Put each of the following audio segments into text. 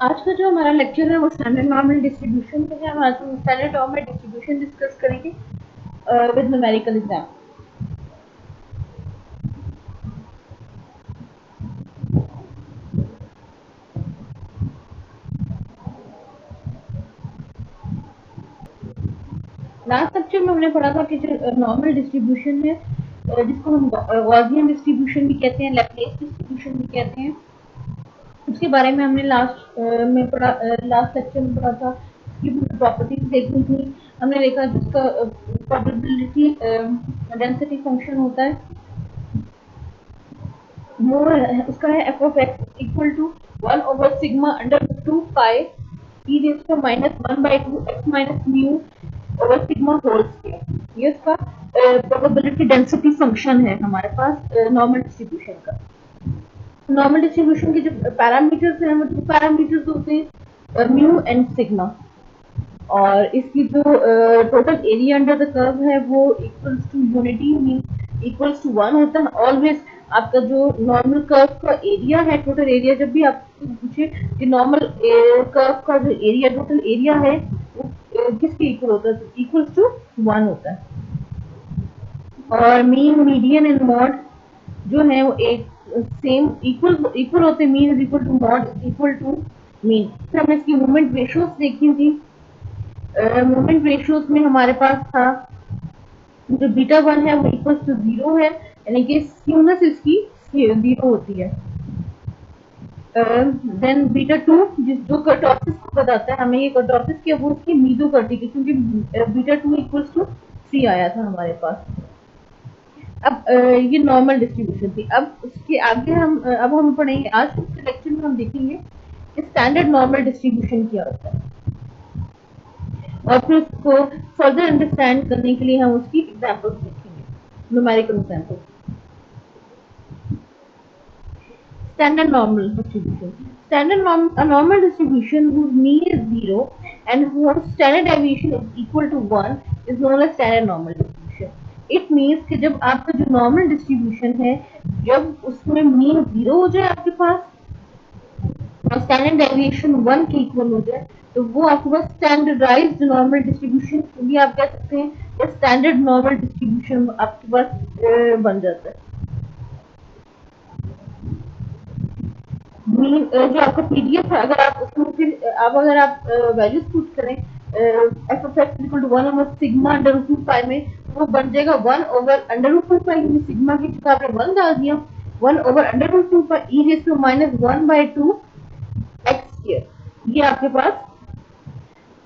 आज का जो हमारा लेक्चर है वो स्टैंडर्ड नॉर्मल डिस्ट्रीब्यूशन पे है। हम आज स्टैंडर्ड नॉर्मल डिस्ट्रीब्यूशन डिस्कस करेंगे with numerical exam. Last lecture में हमने पढ़ा था कि जो नॉर्मल डिस्ट्रीब्यूशन है, जिसको हम गॉसियन डिस्ट्रीब्यूशन भी कहते हैं, लैप्लेस डिस्ट्रीब्यूशन भी कहते हैं, उसके बारे में हमने लास्ट लेक्चर में पढ़ा था। उसकी प्रॉपर्टीज देखनी थी। हमने देखा जिसका प्रोबेबिलिटी डेंसिटी फंक्शन होता है वो उसका है F of X equal to 1/σ√2 pi e raise to -1/2 x minus mu over sigma whole square. ये उसका प्रोबेबिलिटी डेंसिटी फंक्शन है हमारे पास नॉर्मल डिस्ट्रीब्यूशन का। नॉर्मल डिस्ट्रीब्यूशन के जो पैरामीटर्स हैं वो टू पैरामीटर्स होते हैं, म्यू एंड सिग्मा। और इसकी जो total area under the curve है वो equals to unity mean equals to 1 होता है ऑलवेज। आपका जो नॉर्मल कर्व का एरिया है, टोटल एरिया, जब भी आपसे पूछे कि नॉर्मल कर्व का जो एरिया, टोटल एरिया है वो किसके इक्वल होता है, इक्वल्स टू 1 होता है। और मीन, मीडियन एंड मॉड जो है वो एक सेम इक्वल होते हैं। Mean is equal to mode equal to mean. फिर हमने इसकी मूवमेंट रेशियोज देखी थी। मूवमेंट रेशियोज में हमारे पास था जो बीटा 1 है वो इक्वल टू 0 है, यानी कि स्क्यूनेस इसकी 0 होती है। देन बीटा 2 जो कर्टोसिस को बताता है, हमें ये कर्टोसिस की वो उसकी मीजो करती है क्योंकि बीटा 2 इक्वल टू 3 आया था हमारे पास। अब ये नॉर्मल डिस्ट्रीब्यूशन थी। अब उसके आगे अब हम पढ़ेंगे, आज के लेक्चर में हम देखेंगे कि स्टैंडर्ड नॉर्मल डिस्ट्रीब्यूशन क्या होता है और फिर उसको फर्दर अंडरस्टैंड करने के लिए हम उसकी एग्जांपल्स देखेंगे, numerical examples. Standard normal distribution. Normal distribution whose mean is 0 and whose standard deviation is equal to 1 is known as standard normal distribution. It means कि जब आपका जो normal distribution है, जब उसमें mean 0 हो जाए आपके पास और स्टैंडर्ड डेविएशन 1 के इक्वल हो जाए तो वो आपके पास स्टैंडर्डाइज्ड नॉर्मल डिस्ट्रीब्यूशन भी आप कह सकते हैं, या स्टैंडर्ड नॉर्मल डिस्ट्रीब्यूशन आपके पास बन जाता है। मीन जो आपका पीडीएफ है, अगर आप उसमें फिर अगर आप वैल्यूज पुट करें F of X equal to 1/σ√2 pi में, वो बन जाएगा 1/√2 पाई, क्योंकि सिग्मा की जगह आपने 1 डाल दिया, 1/√2 pi e raise to -1/2 x square. ये आपके पास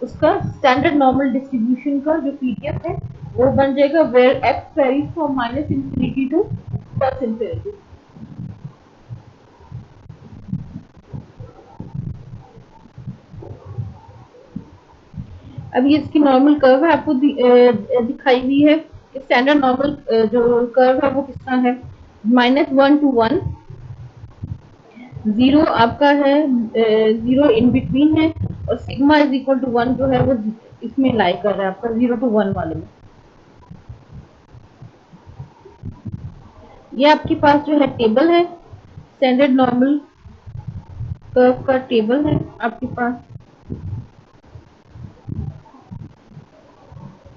उसका स्टैंडर्ड नॉर्मल डिस्ट्रीब्यूशन का जो पीडीएफ है वो बन जाएगा, where x varies from -∞ to +∞। अब ये इसकी नॉर्मल कर्व है, आपको दिखाई हुई है। स्टैंडर्ड नॉर्मल जो कर्व है वो किस तरह है, -1 to 1, 0 आपका है, 0 इन बिटवीन है, और सिग्मा इज इक्वल टू 1 जो है वो इसमें लाई कर रहा है आपका 0 to 1 वाले में। ये आपके पास जो है टेबल है, स्टैंडर्ड नॉर्मल कर्व का टेबल है आपके पास।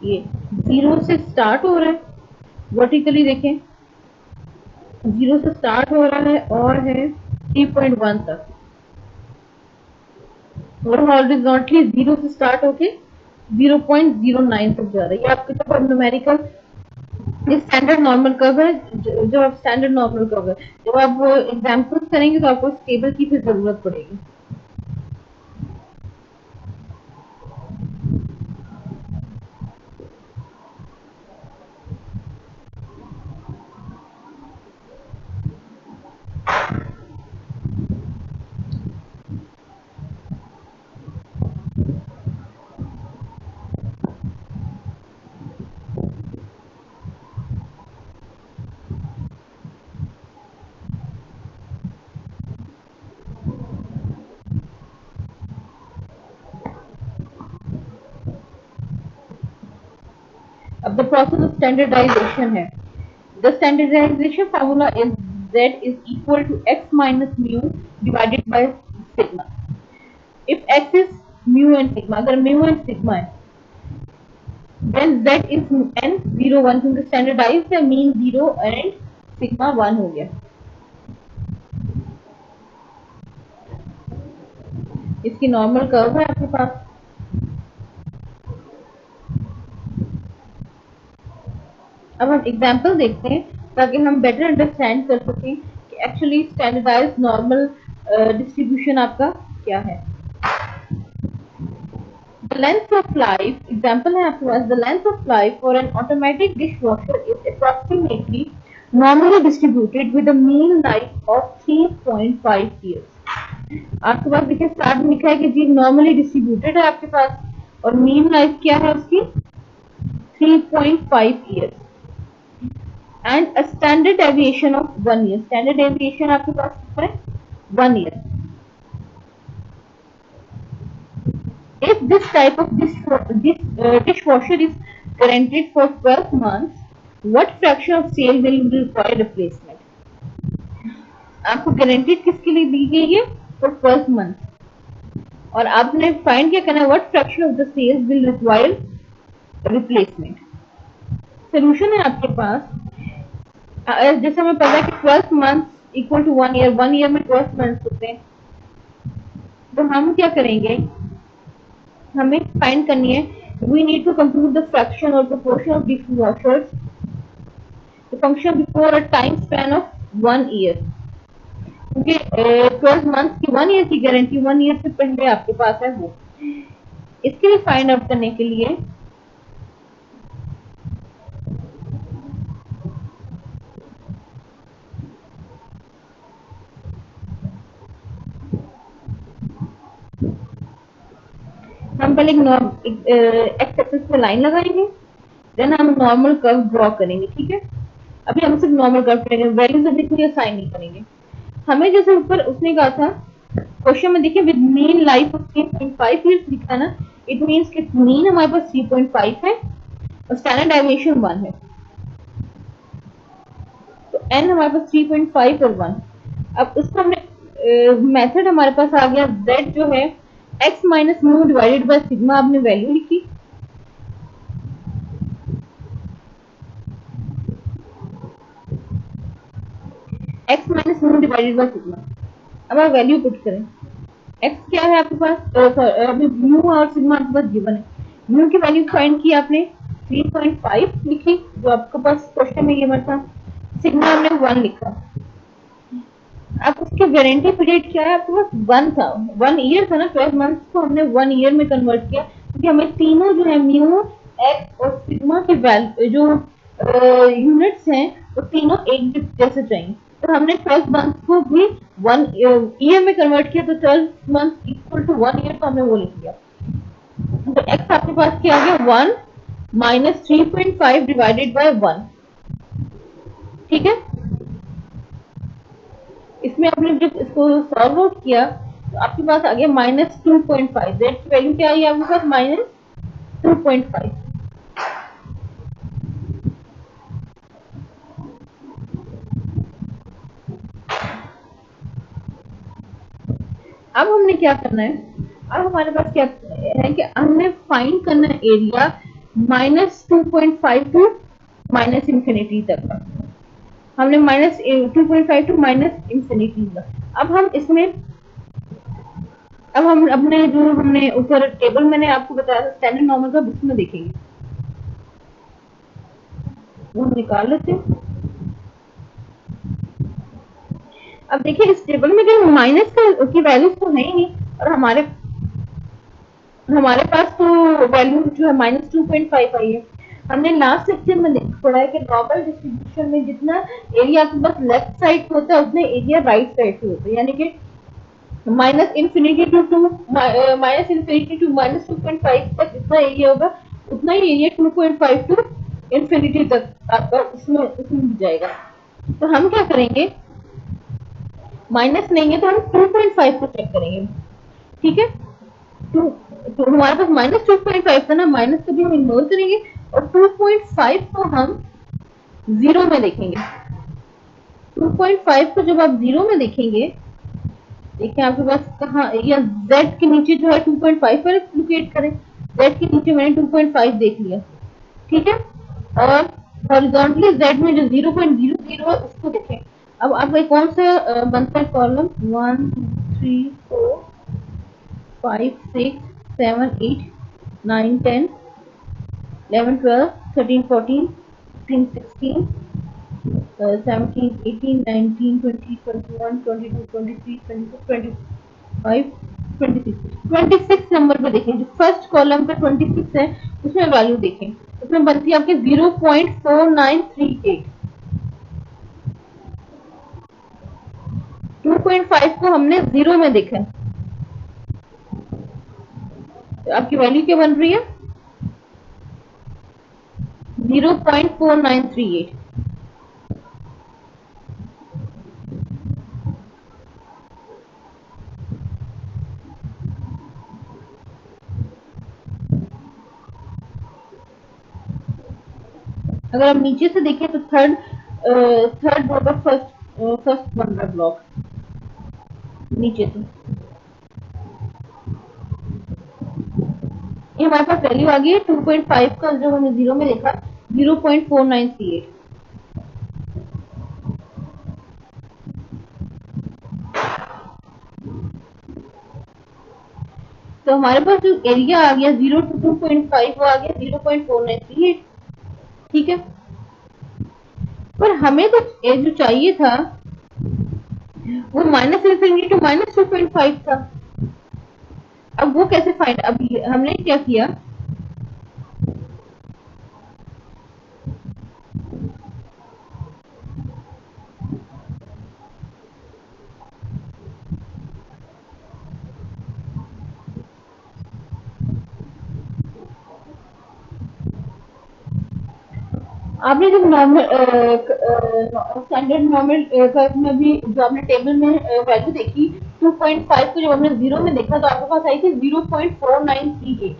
ये 0 से स्टार्ट हो रहा है, वर्टिकली देखें 0 से स्टार्ट हो रहा है और है 3.1 तक, और हॉरिजॉन्टली 0 से स्टार्ट होके 0.09 तक जा रहा है। ये आपके पास न्यूमेरिकल स्टैंडर्ड नॉर्मल कर्व है। जो आप स्टैंडर्ड नॉर्मल कर्व है, जब आप एग्जांपल्स करेंगे तो आपको इस टेबल की फिर जरूरत पड़ेगी। अब द प्रोसेस ऑफ स्टैंडर्डाइजेशन है। The standardisation formula is z is equal to x minus mu divided by sigma. If x is mu and sigma, अगर म्यू एंड सिग्मा है, then z is n 0 1, क्योंकि standardised है, mean 0 and sigma 1 हो गया। इसकी normal curve है आपके पास। अब हम एग्जांपल देखते हैं ताकि हम बेटर अंडरस्टैंड कर सकें कि एक्चुअली स्टैंडर्डाइज्ड नॉर्मल डिस्ट्रीब्यूशन आपका क्या है। The length of life, example है आपके पास, the length of life for an automatic dishwasher is approximately normally distributed with a mean life of 3.5 years. आपके पास देखिए स्टार्ट में लिखा है कि जी नॉर्मली डिस्ट्रीब्यूटेड है आपके पास, और मीन लाइफ क्या है उसकी 3.5 years and a standard deviation of 1 year. Standard deviation आपके पास कितना है 1 year. If this type of dishwasher is guaranteed for 12 months, what fraction of sale will require replacement? आपको गारंटीड किसके लिए दी गई है फॉर 12 मंथ, और आपने फाइंड क्या करना है, what fraction of the sales will require replacement. Solution है आपके पास, जैसे हमें पता है कि 12 month equal to 1 year, 1 year में 12 मंथ होते हैं, तो हम क्या करेंगे, हमें फाइंड करनी है, we need to compute the fraction और proportion of dishwashers the function before a time span of 1 year, क्योंकि 12 मंथ की 1 ईयर की गारंटी 1 ईयर से पहले आपके पास है वो। इसके लिए फाइंड आउट करने के लिए हम पहले एक्स एक्सिस पे लाइन लगाएंगे, देन हम नॉर्मल कर्व ड्रॉ करेंगे। ठीक है, अभी हम सिर्फ नॉर्मल कर्व करेंगे, वैल्यूज अभी कोई असाइन नहीं करेंगे। हमें जैसे ऊपर उसने कहा था क्वेश्चन में, देखिए with mean life of 3.5 years लिखा ना, इट मींस कि मीन हमारे पास 3.5 है और स्टैंडर्ड डेविएशन 1 है, तो n हमारे पास 3.5 और 1। अब उसका हमने मेथड हमारे पास आ गया, z जो है x minus mu divided by sigma, आपने वैल्यू लिखी, x minus mu divided by sigma. अब आप वैल्यू पुट करें, x क्या है आपके पास, अभी म्यू और सिग्मा आपके पास गिवन है, म्यू की वैल्यू फाइंड की आपने 3.5 लिखी जो आपके पास क्वेश्चन में गिवन था, सिग्मा हमने 1 लिखा। अब उसके गारंटी पीरियड क्या है आपके पास 1 था, 1 ईयर था ना, 12 मंथ को हमने 1 ईयर में कन्वर्ट किया, क्योंकि हमें तीनों जो है म्यू, एक्स और सिग्मा के जो यूनिट्स हैं वो तीनों एक जैसे चाहिए, तो हमने 12 मंथ को भी 1 ईयर में कन्वर्ट किया, तो 12 मंथ इक्वल टू 1 ईयर, तो हमने वो लिख दिया। तो एक्स आपके पास क्या आ गया 1 माइनस 3.5 डिवाइडेड बाय 1। ठीक है, इसमें आपने जब इसको सॉल्व आउट किया तो आपके पास आ गया माइनस 2.5, जेड की वैल्यू क्या आई आपके पास माइनस 2.5। अब हमने क्या करना है, अब हमारे पास क्या है कि हमने फाइंड करना है area minus 2.5 to minus infinity तक का, हमने माइनस 2.5 टू माइनस इंफिनिटी का। अब हम इसमें, अब हम अपने जो हमने ऊपर टेबल मैंने आपको बताया था स्टैंडर्ड नॉर्मल का, उसमें देखेंगे, वो हम निकाल लेते हैं। अब देखिए इस टेबल में जो माइनस की वैल्यूज तो है ही नहीं, और हमारे पास तो वैल्यू जो है माइनस 2.5 आई है। हमने लास्ट लेक्चर में पढ़ा है कि नॉर्मल डिस्ट्रीब्यूशन में जितना एरिया आपके पास लेफ्ट साइड होता है उतना एरिया राइट साइड से होता है, यानी कि minus infinity to minus infinity to minus 2.5 तक जितना एरिया होगा उतना ही एरिया 2.5 टू इन्फिनिटी तक आपका उसमें जाएगा। तो हम क्या करेंगे, माइनस नहीं है तो हम 2.5 को चेक करेंगे। ठीक है, तो हमारे पास माइनस 2.5 था ना, माइनस को भी हम इग्नोर करेंगे और 2.5 को हम जीरो में देखेंगे। 2.5 को जब आप जीरो में देखेंगे देखिए आपके पास कहाँ, या z के नीचे जो है 2.5 पर लोकेट करें। z के नीचे मैंने 2.5 देख लिया, ठीक है। और हॉरिजॉन्टली z में जो 0.00 है उसको देखें। अब आपका कौन सा बनता है कॉलम, 1 3 4 5 6 7 8 9 10 11 12 13 14 15 16 17 18 19 20 21 22 23 24 25 26 26 नंबर पे देखें, जो फर्स्ट कॉलम पे 26 है उसमें वैल्यू देखें, उसमें बनती है आपके 0.4938। 2.5 को हमने जीरो में देखा, तो आपकी वैल्यू क्या बन रही है, 0.4938। अगर आप नीचे से देखें तो थर्ड रो पर फर्स्ट बन रहा ब्लॉक नीचे से, ये हमारे पास वैल्यू आ गई है 2.5 का, जो हमने जीरो में देखा 0.4938। तो हमारे पास जो एरिया आ गया 0 to 2.5 वो आ गया 0.4938, ठीक है। पर हमें तो जो चाहिए था वो -∞ to -2.5 था। अब वो कैसे फाइंड, अब हमने क्या किया, आपने जब नॉर्मल स्टैंडर्ड नॉर्मल कर्व में भी जो आपने टेबल में वैल्यू देखी 2.5 को जब हमने जीरो में देखा तो आपके पास आई थी 0.4938,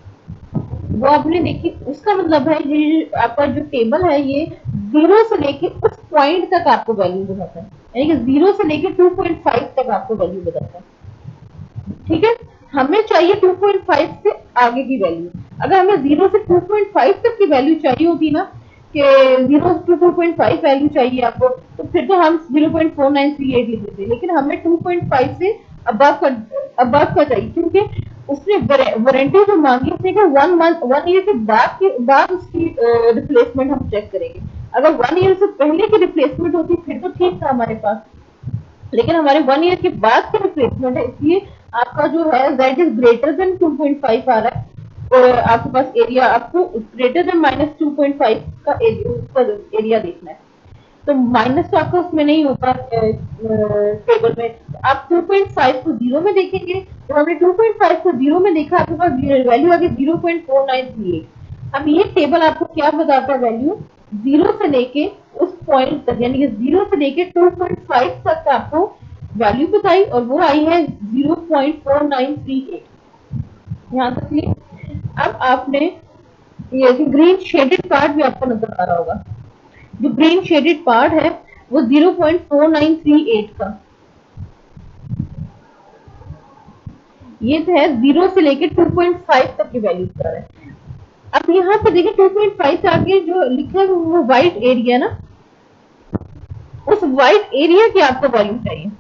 वो आपने देखी। उसका मतलब है ये आपका जो टेबल है ये जीरो से लेके उस पॉइंट तक आपको वैल्यू बताता है, यानी कि जीरो से लेके 2.5 तक आपको वैल्यू बताता है, ठीक है। हमें चाहिए 2.5 से आगे की वैल्यू। अगर हमें 0 से 2.5 तक की वैल्यू चाहिए होती ना, कि 0 to 2.5 वैल्यू चाहिए आपको, तो फिर तो हम 0.4938 लिख देते, लेकिन हमें 2.5 से अबव का चाहिए, क्योंकि उसने वारंटी जो मांगी उसने कहा 1 ईयर के बाद उसकी रिप्लेसमेंट हम चेक करेंगे। अगर 1 ईयर से पहले की रिप्लेसमेंट होती फिर तो ठीक था हमारे पास, लेकिन हमारे 1 ईयर के बाद की रिप्लेसमेंट है, इसलिए आपका जो है z इज ग्रेटर देन 2.5 आ रहा है, और आपके पास एरिया आपको ग्रेटर देन -2.5 का एरिया देखना है। तो माइनस तो आपका उसमें नहीं होगा टेबल में, आप 2.5 को जीरो में देखेंगे, तो हमने 2.5 को जीरो में देखा, आपके पास वैल्यू आ गई 0.4938। अब ये टेबल आपको क्या बताता है, वैल्यू जीरो से लेके उस पॉइंट तक, यानी कि जीरो से लेके 2.5 तक आपको वैल्यू बताई, और वो आई है 0.4938। यहाँ तक ये। अब आपने ये ग्रीन शेडेड पार्ट भी आपको नजर आ रहा होगा, जो ग्रीन शेडेड पार्ट है वो 0.4938 का, ये तो है जीरो से लेके 2.5 तक की वैल्यू बता रहा है। अब यहाँ पे देखिए 2.5 से आगे जो लिखा है वो व्हाइट एरिया ना, उस व्हाइट एरिया की आपको वैल्यू चाहिए।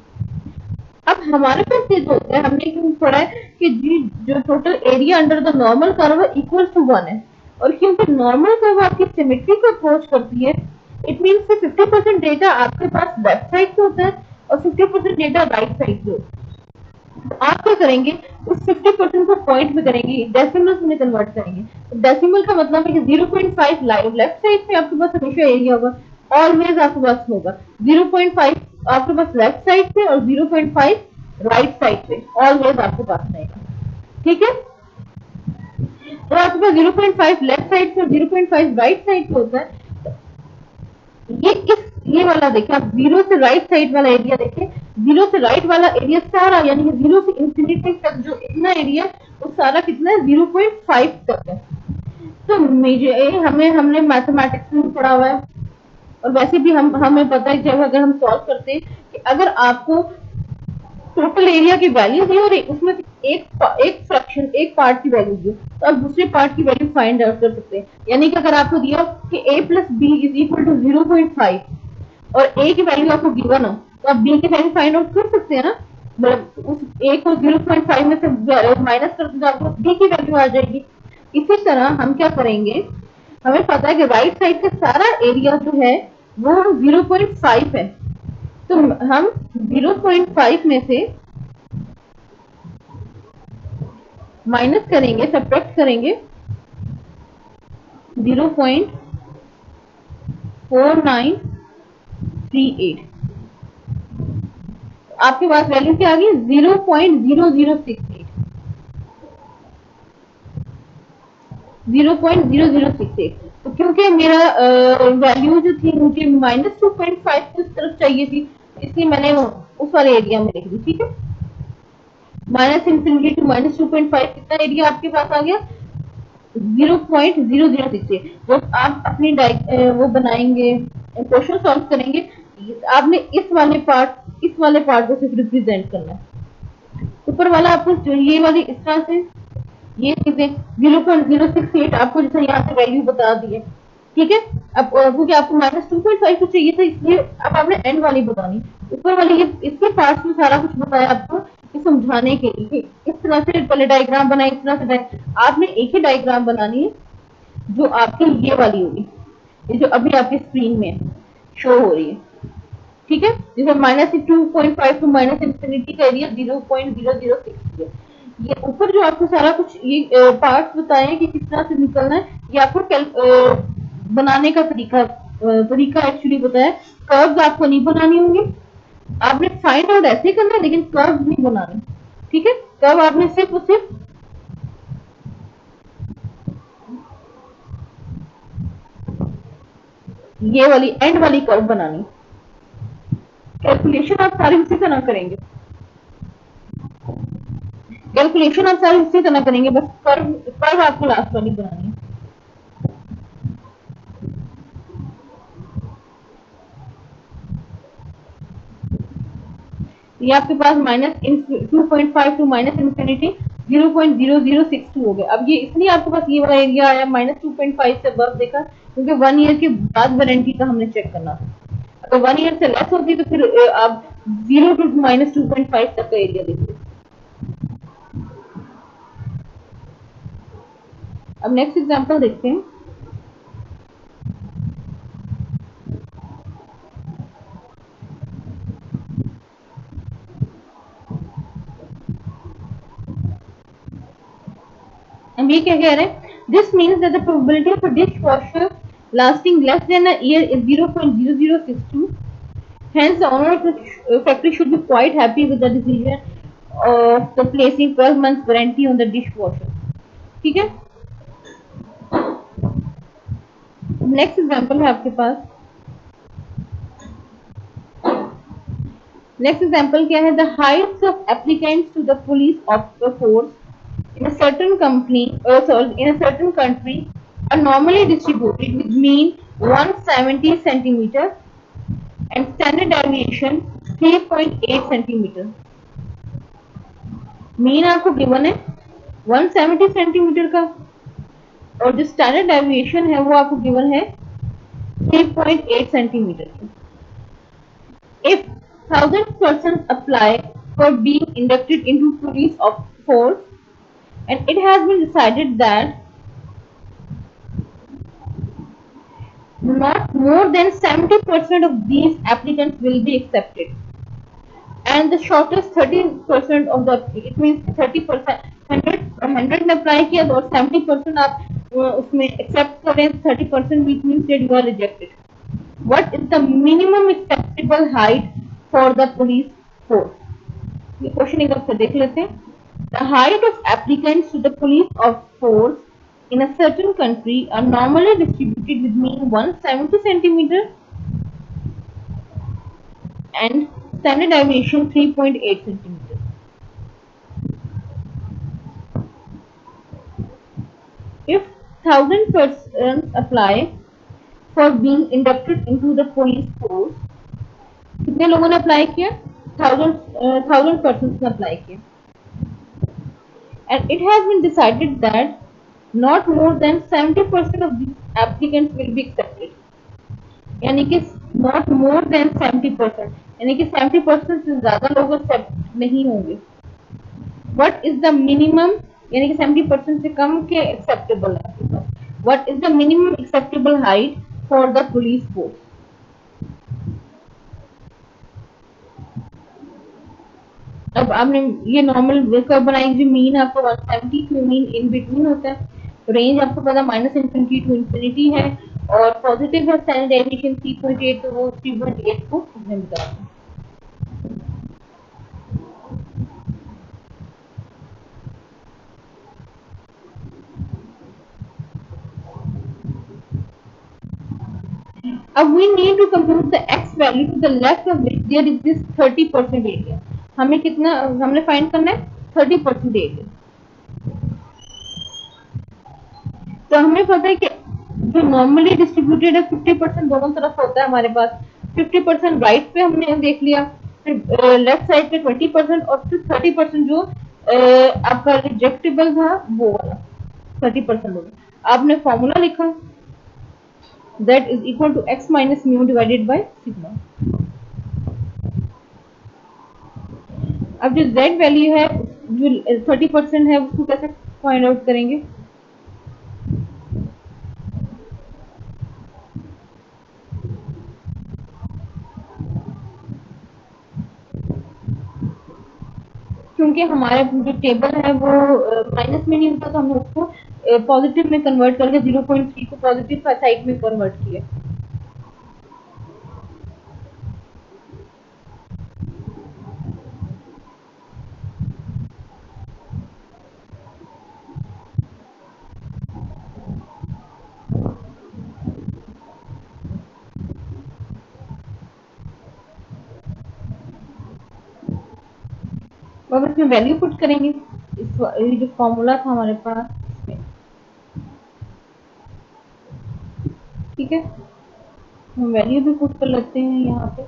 अब हमारे पास ये जो होता है, हमने क्यों पढ़ा है कि जी जो total area under the normal curve equal to 1 है, और क्योंकि नॉर्मल कर्व आपकी सिमेट्री को अप्रोच करती है, इट मीन्स 50% डेटा आपके पास लेफ्ट साइड पे होता है और 50% डेटा राइट साइड पे होता है। आप क्या करेंगे, उस 50% को पॉइंट में करेंगे, डेसिमल्स में कन्वर्ट करेंगे। तो डेसिमल का मतलब है कि 0.5 लेफ्ट साइड पे आपके पास हमेशा एरिया होगा, ऑलवेज आपके पास होगा 0.5 आपके पास लेफ्ट साइड पे और 0.5 राइट साइड पे, ऑलवेज आपके पास रहेगा, ठीक है। तो आपके पास 0.5 लेफ्ट साइड पे और 0.5 राइट साइड पे होता है। ये वाला देखिए, आप जीरो से राइट साइड वाला एरिया देखिए, जीरो से राइट वाला एरिया सारा, यानी कि जीरो से इंफिनिटी तक जो इतना एरिया वो सारा कितना है 0.5 तक है। तो हमने मैथमेटिक्स में पढ़ा हुआ है, और वैसे भी हमें पता है जब अगर हम सॉल्व करते हैं कि अगर आपको टोटल एरिया की वैल्यू दी और उसमें एक फ्रैक्शन एक पार्ट की वैल्यू दी, तो आप दूसरे पार्ट की वैल्यू फाइंड आउट कर सकते हैं। यानी कि अगर आपको दिया कि a plus b is equal to 0.5 और a की वैल्यू आपको गिवन हो, तो आप b की वैल्यू फाइंड आउट कर सकते हैं ना। मतलब उस a को 0.5 में से माइनस कर दो, आपको b की वैल्यू आ जाएगी। इसी तरह हम क्या करेंगे, हमें पता है कि राइट साइड का सारा एरिया जो है वो 0.5 है, तो हम 0.5 में से माइनस करेंगे, सब्ट्रैक्ट करेंगे 0.4938। आपके पास वैल्यू क्या आ गई, 0.0068। 0.0068। तो क्योंकि मेरा वैल्यू जो थी मुझे -2.5 की तरफ चाहिए थी, इसलिए मैंने उस वाले एरिया में लिख दी। ठीक है, माइनस इंफिनिटी टू -2.5 कितना एरिया आपके पास आ गया, 0.0068। जब आप अपनी वो बनाएंगे, क्वेश्चन सॉल्व करेंगे, आपने इस वाले पार्ट को सिर्फ रिप्रेजेंट करना है। ऊपर वाला आपको ये वाली इस तरह से ये चीजें 0.068 आपको जैसे यहाँ से वैल्यू बता दी है। ठीक है, अब क्योंकि आपको -2.5 को चाहिए था, इसलिए अब आपने एंड वाली बतानी। ऊपर वाली ये इसके पास में सारा कुछ बताया आपको समझाने के लिए। इस तरह से पहले डायग्राम बनाए, इस तरह से आपने एक ही डायग्राम बनानी है जो आपकी ये वाली होगी, ये जो अभी आपकी स्क्रीन में शो हो रही है। ठीक है, जैसे -2.5 टू माइनस इंफिनिटी का एरिया 0.006 है। ये ऊपर जो आपको सारा कुछ ये पार्ट्स बताए हैं कि किस तरह से निकलना है, ये आपको बनाने का तरीका एक्चुअली बताया। कर्व्स आपको नहीं बनानी होंगी, आपने फाइंड आउट ऐसे करना है, लेकिन कर्व नहीं बनाने। ठीक है, कर्व आपने सिर्फ और सिर्फ ये वाली एंड वाली कर्व बनानी। कैलकुलेशन आप सारी उसी तरह करेंगे, बस कर्व आपको लास्ट वाली बनानी है। ये आपके पास -2.5 टू माइनस इंफिनिटी 0.0062 हो गया। अब ये इसलिए आपके पास ये वाला एरिया आया -2.5 से अबव देखा, क्योंकि 1 ईयर के बाद वारंटी का हमने चेक करना था। अगर 1 ईयर से लेस होती तो फिर आप 0 टू -2.5 तक का एरिया देखते। अब नेक्स्ट एग्जांपल देखते हैं। हम ये क्या कह रहे हैं, this means that the probability of a dish washer lasting less than a year is 0.0062. Hence, the owner of the factory should be quite happy with the decision of the placing 12 months warranty on the dishwasher. ठीक है, next example है आपके पास। Next example क्या है, the heights of applicants to the police force in a certain company, in a certain country are normally distributed with mean 170 centimeter and standard deviation 3.8 centimeter. Mean आपको given है 170 centimetre का और जो standard deviation है वो आपको given है 3.8 centimetre की। If 1000 persons apply for being inducted into police force and it has been decided that not more than 70% of these applicants will be accepted and the shortest 30% of the, it means 30%, 100 ने apply किया और 70% आप उसमें accept करें, 30% which means that you are rejected. What is the minimum acceptable height for the police force? ये question एक बार देख लेते हैं। The height of applicants to the police force in a certain country are normally distributed with mean 170 centimeter and standard deviation 3.8 centimeter. If 1000 persons apply for being inducted into the police force, कितने लोगों ने apply किया, thousand person ने apply किया, and it has been decided that not more than 70% of these applicants will be accepted. यानी कि not more than 70%, यानी कि 70% से ज्यादा लोग एक्सेप्ट नहीं होंगे. व्हाट इज द मिनिमम, यानी कि 70% से कम के एक्सेप्टेबल है. What is the minimum acceptable height for the police force. अब आपने ये नॉर्मल कर्व बनाई, जो मीन आपको 170 टू मीन इन बिटवीन होता है, रेंज आपको पता -इंफिनिटी टू इंफिनिटी है, और पॉजिटिव है स्टैंडर्ड डेविएशन 3.8, तो वो 3.8 को हमने बताया. अब we need to compute the x value to the left of which there is this 30% area. हमें कितना हमने फाइंड करना है 30% एरिया. तो हमें पता है कि जो नॉर्मली डिस्ट्रीब्यूटेड है 50% दोनों तरफ होता है हमारे पास. 50% राइट पे हमने देख लिया, फिर लेफ्ट साइड पे 20% और फिर 30% जो आपका रिजेक्टेबल था वो वाला 30% होगा. आपने फॉर्मूला लिखा that is equal to x minus mu divided by sigma. अब जो z वैल्यू है जो 30% है उसको कैसे फाइंड आउट करेंगे. क्योंकि हमारा जो टेबल है वो माइनस में नहीं होता, तो हमने उसको पॉजिटिव में कन्वर्ट करके 0.3 को पॉजिटिव साइड में कन्वर्ट किया. अब इसमें वैल्यू पुट करेंगे, इस जो फॉर्मूला था हमारे पास इसमें. ठीक है, हम वैल्यू भी पुट कर लेते हैं यहाँ पे.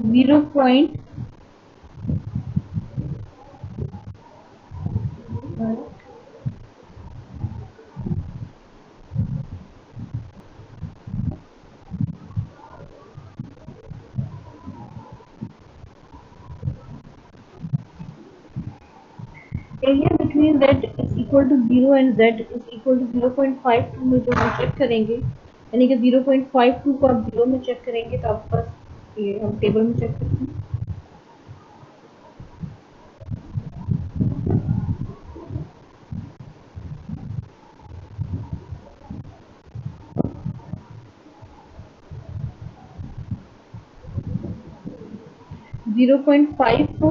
Zero point area between z is equal to 0 and z is equal to 0.52 में जो हम चेक करेंगे, यानी कि 0.52 को आप 0 में चेक करेंगे तो आपके पास ये हम टेबल में चेक करते हैं. जीरो पॉइंट फाइव को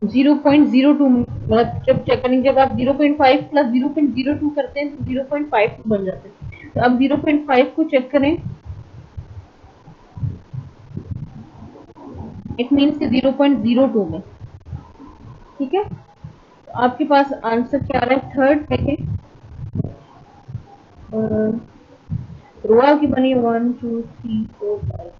0.02 मतलब जब चेक करेंगे, जब आप 0.5 प्लस 0.02 करते हैं तो 0.52 बन जाते हैं. तो अब 0.5 को चेक करें, इट मीन्स कि 0.02 में. ठीक है, तो आपके पास आंसर क्या आ रहा है. थर्ड देखें, रो आपकी बनी 1 2 3 4 5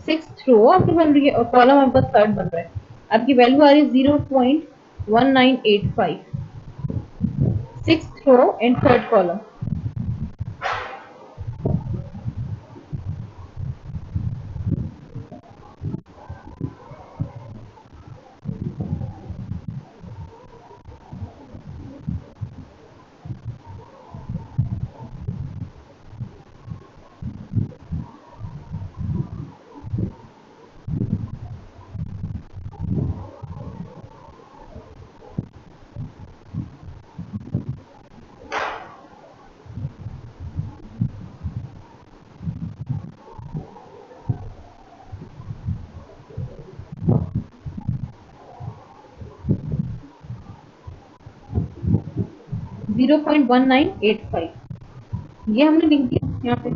6th रो आपकी बन रही है और कॉलम आपका थर्ड बन रहा है. आपकी वैल्यू आ रही है 0.1985, 6th row and third column. 0.1985 ये हमने लिख दिया यहाँ पे।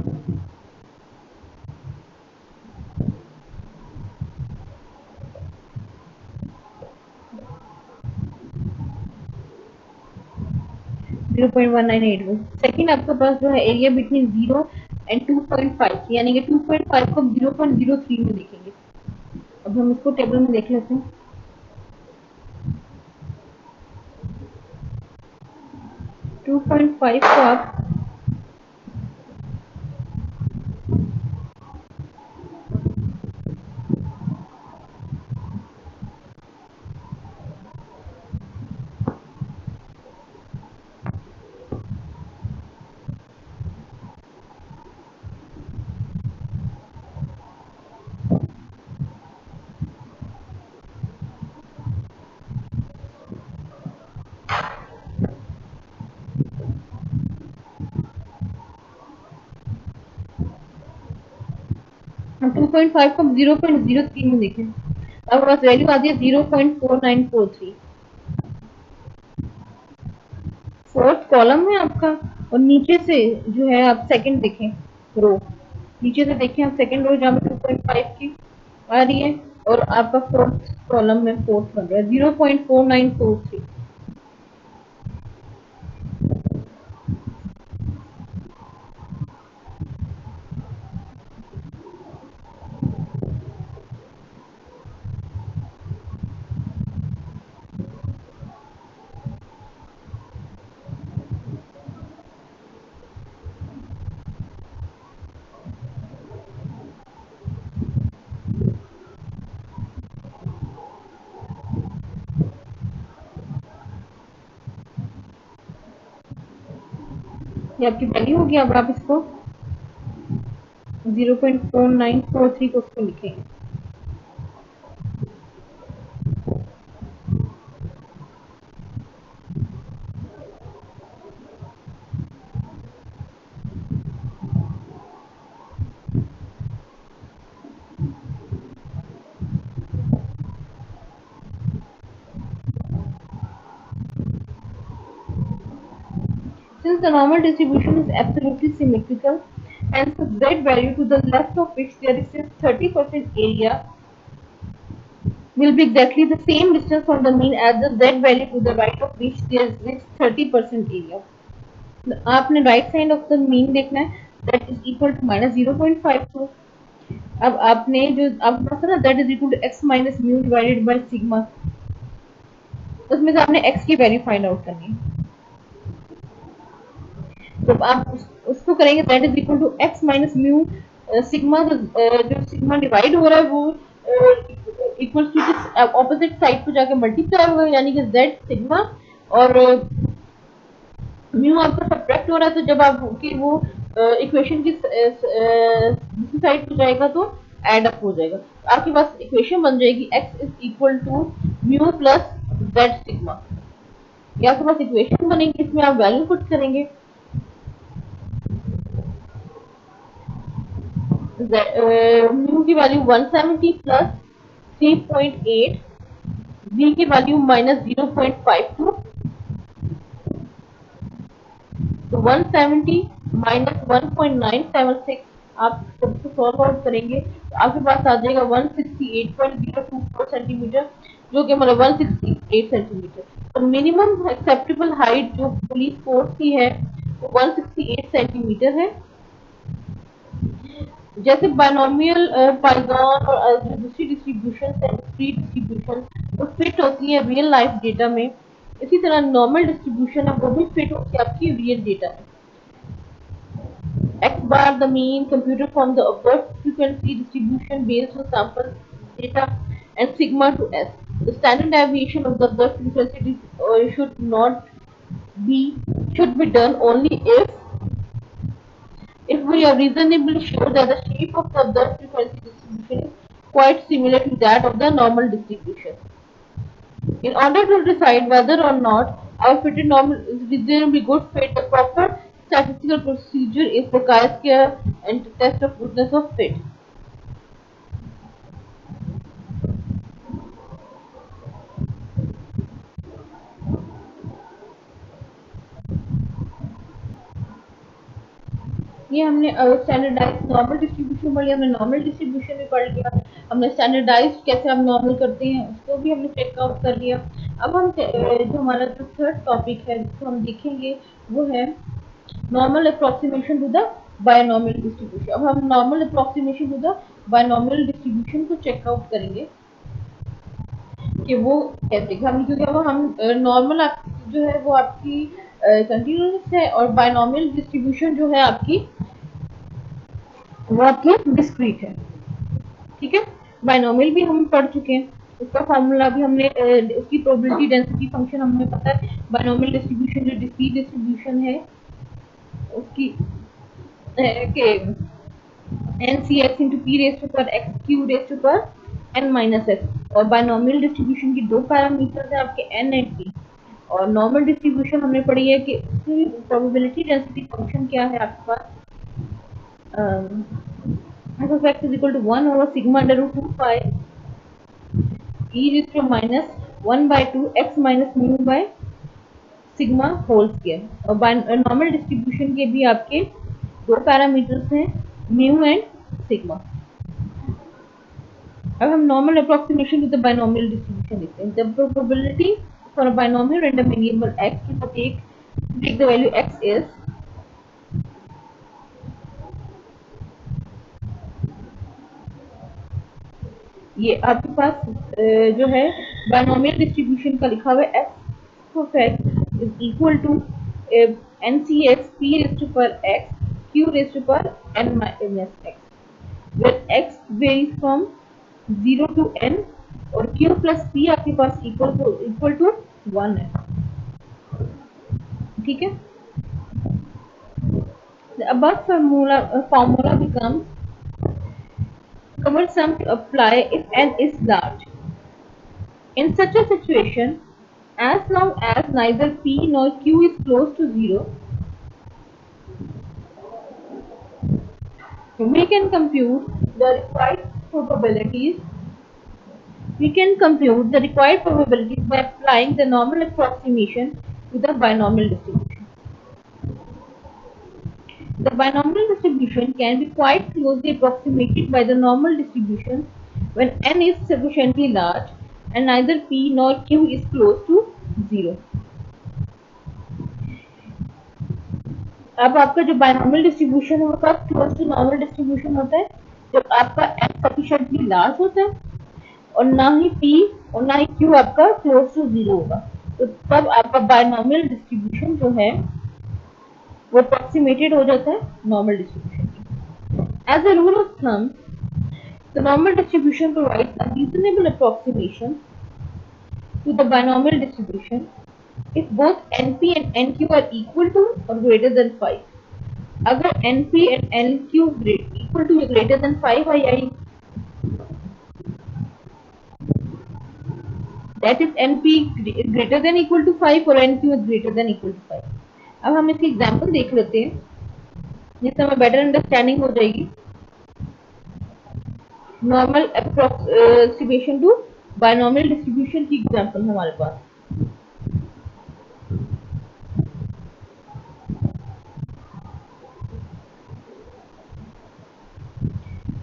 सेकेंड आपके पास जो है एरिया बिटवीन 0 एंड 2.5 यानी कि 2.5 को 0.03 में देखेंगे। अब हम इसको टेबल में देख लेते हैं। 2.5 को आप 2.5 को 0.03 में देखें, अब बस वैल्यू आती है 0.4943। फोर्थ कॉलम है आपका, और नीचे से जो है आप सेकंड देखें रो, नीचे से देखें आप सेकंड रो जहाँ पे 2.5 की आ रही है और आपका फोर्थ कॉलम में फोर्थ बन रहा है 0.4943। ये आपकी वैल्यू होगी। अब आप इसको 0.4943 को उसको लिखेंगे। Since the normal distribution is absolutely symmetrical, hence the z value to the left of which there is this 30% area will be exactly the same distance from the mean as the z value to the right of which there is this 30% area. आपने right side of the mean देखना है, that is equal to minus 0.54। अब आपने जो आपके पास है ना that is equal to x minus mu divided by sigma, उसमें से आपने x की वैल्यू फाइंड आउट करनी है। तो आप उसको करेंगे that is equal to x minus mu sigma, जो सिग्मा डिवाइड हो रहा है वो इक्वल टू ऑपोजिट साइड पे जाके मल्टीप्लाई होगा, यानी कि z सिग्मा और म्यू आपका सब्ट्रैक्ट हो रहा है। तो जब आप कि वो इक्वेशन की दूसरी साइड पे जाएगा तो एड अप हो जाएगा, आपके पास इक्वेशन बन जाएगी x is equal to mu plus z sigma. ये आपके पास इक्वेशन बनेगी, इसमें आप वैल्यू पुट करेंगे। म्यू की वैल्यू 170 प्लस 3.8, v की वैल्यू माइनस 0.52, तो 170 माइनस 1.976 आप सबको सॉल्व आउट करेंगे तो आपके पास आ जाएगा 168.024 सेंटीमीटर, जो कि मतलब 168 सेंटीमीटर। तो मिनिमम एक्सेप्टेबल हाइट जो पुलिस फोर्स की है वो 168 सेंटीमीटर है। जैसे बायनोमियल पाइथन और जो दूसरी डिस्ट्रीब्यूशन है फ्री डिस्ट्रीब्यूशन वो फिट होती है रियल लाइफ डेटा में, इसी तरह नॉर्मल डिस्ट्रीब्यूशन है वो भी फिट होती है आपकी रियल डेटा में। X bar the mean computed from the observed frequency distribution based on sample data, and sigma to S. The standard deviation of the observed frequency should be done only if we are reasonably sure that the shape of the observed frequency distribution is quite similar to that of the normal distribution. In order to decide whether or not our fitted normal is reasonably good fit, the proper statistical procedure is the chi-square and test of goodness of fit. ये हमने standardise normal distribution पढ़ लिया, हमने normal distribution भी पढ़ लिया, हमने standardise कैसे हम नॉर्मल करते हैं उसको भी हमने चेकआउट कर लिया। अब हम जो हमारा जो थर्ड टॉपिक है जिसको हम देखेंगे वो है normal approximation to the binomial distribution. अब हम normal approximation to the binomial distribution को चेकआउट करेंगे कि वो कैसे हम, क्योंकि अब हम नॉर्मल जो है वो आपकी कंटिन्यूस है और बायनॉमियल डिस्ट्रीब्यूशन जो है आपकी वो आपकी डिस्क्रीट है। ठीक है, बायनॉमियल भी हम पढ़ चुके हैं, उसका फार्मूला भी हमने उसकी प्रोबेबिलिटी डेंसिटी फंक्शन हमें पता है। बायनॉमियल डिस्ट्रीब्यूशन जो डिस्क्रीट डिस्ट्रीब्यूशन है उसकी के NCX into P raised to power X Q raised to power N minus X, और बायनॉमियल डिस्ट्रीब्यूशन की दो पैरामीटर्स है आपके N एंड P। और नॉर्मल डिस्ट्रीब्यूशन हमने पढ़ी है कि उसकी प्रोबेबिलिटी डेंसिटी फंक्शन क्या है आपके पास, f of x is equal to 1 over sigma under root 2 pi e raised to minus 1 by 2 x minus mu by sigma whole square. और नॉर्मल डिस्ट्रीब्यूशन के भी आपके दो पैरामीटर्स हैं म्यू एंड सिग्मा। अब हम normal approximation to the binomial distribution देखते हैं। The probability for a binomial random variable x to take the value x is ये आपके पास जो है बायनॉमियल डिस्ट्रीब्यूशन का लिखा हुआ है f of x is equal to NCX P raised to power x Q raised to power N minus x, where x varies from 0 to n और Q plus P आपके पास equal to 1 है। ठीक है, the above formula becomes cumbersome to apply if n is large. In such a situation, as long as neither P nor Q is close to 0, we can compute the required probabilities. By applying the normal approximation to the binomial distribution. The binomial distribution can be quite closely approximated by the normal distribution when n is sufficiently large and neither P nor Q is close to 0. अब आपका जो binomial distribution होता है close to normal distribution होता है जब आपका n sufficiently large होता है और ना ही P और ना ही Q आपका क्लोज टू 0 होगा, तो तब आपका बायनॉमियल डिस्ट्रीब्यूशन जो है वो अप्रोक्सीमेटेड हो जाता है normal distribution. As a rule of thumb, the normal distribution provides a reasonable approximation to the binomial distribution if both NP and NQ are equal to or greater than 5. अगर NP and NQ equal to or greater than 5 I, that is NP greater than equal to 5 और NQ is greater than equal to 5. अब हम इसकी example देख लेते हैं जिससे हमें बेटर अंडरस्टैंडिंग हो जाएगी। Normal approximation to binomial distribution की एग्जांपल हमारे पास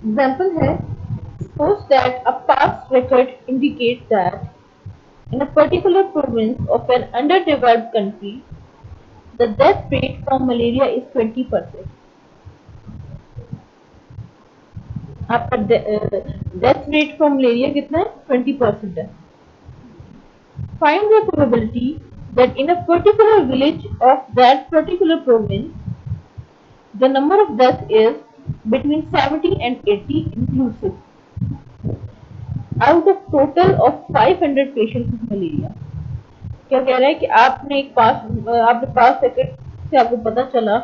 example है, suppose that a past record indicates that in a particular province of an underdeveloped country, the death rate from malaria is 20%. आपका death rate from malaria कितना है? 20% है। Find the probability that in a particular village of that particular province, the number of deaths is between 70 and 80 inclusive out of total of 500 patients with malaria. क्या कह रहा है कि आपने पास second से आपको पता चला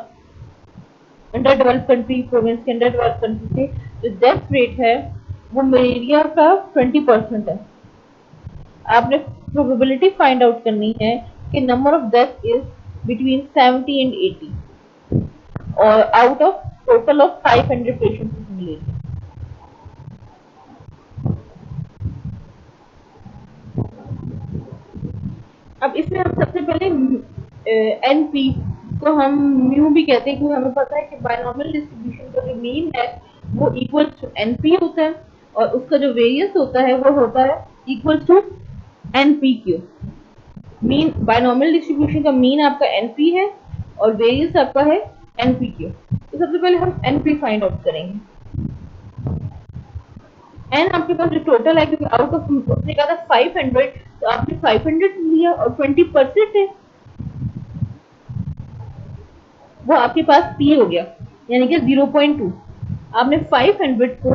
अंडर डेवलप कंट्री प्रोविंस के अंडर डेवलप कंट्री से जो डेथ रेट है वो मलेरिया का 20% है। आपने प्रोबेबिलिटी फाइंड आउट करनी है कि number of death is between 70 and 80 और out of total of 500 patients with malaria. अब इसमें हम सबसे पहले NP जिसको हम म्यू भी कहते हैं, क्योंकि हमें पता है कि बायनॉमियल डिस्ट्रीब्यूशन का जो मीन है वो इक्वल टू एनपी होता है और उसका जो वेरियंस होता है वो होता है equal to NPQ. Mean binomial distribution का मीन आपका एनपी है और वेरियंस आपका है एनपीक्यू। तो सबसे पहले हम एनपी फाइंड आउट करेंगे। एन आपके पास जो टोटल है, क्योंकि आउट ऑफ उसने कहा था 500, तो आपने 500 लिया और 20% है वो आपके पास पी हो गया, यानी कि 0.2। आपने 500 को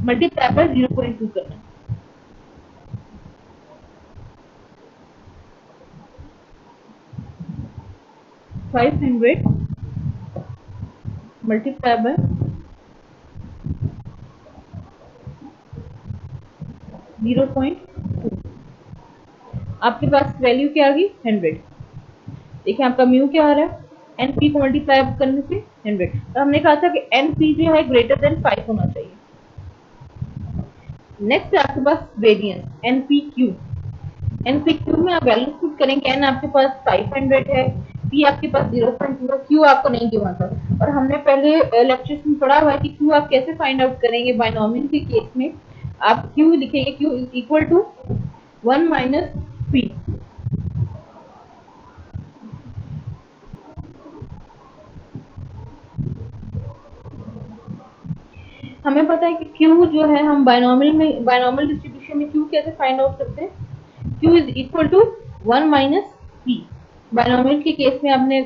मल्टीप्लाई बाय 0.2 करना है। 500 मल्टीप्लाई बाय 0.2, आपके पास वैल्यू क्या आ गई 100। देखिए आपका म्यू क्या आ रहा है, एनपी को मल्टीप्लाई करने से 100। तो हमने कहा था कि एनपी जो है ग्रेटर देन 5 होना चाहिए। नेक्स्ट है आपके पास वेरिएंस एनपीक्यू। एनपीक्यू में आप वैल्यू पुट करेंगे। एन आपके पास 500 है, पी आपके पास 0.2 है, क्यू आपको नहीं गिवन था। और हमने पहले लेक्चर्स में पढ़ा हुआ है कि क्यू आप कैसे फाइंड आउट करेंगे। बायनॉमियल के केस में आप क्यू लिखेंगे, q is equal to 1 minus p. हमें पता है कि क्यू जो है हम बायनॉमियल डिस्ट्रीब्यूशन में क्यू कैसे फाइंड आउट करते हैं, q is equal to 1 minus p. Binomial के केस में आपने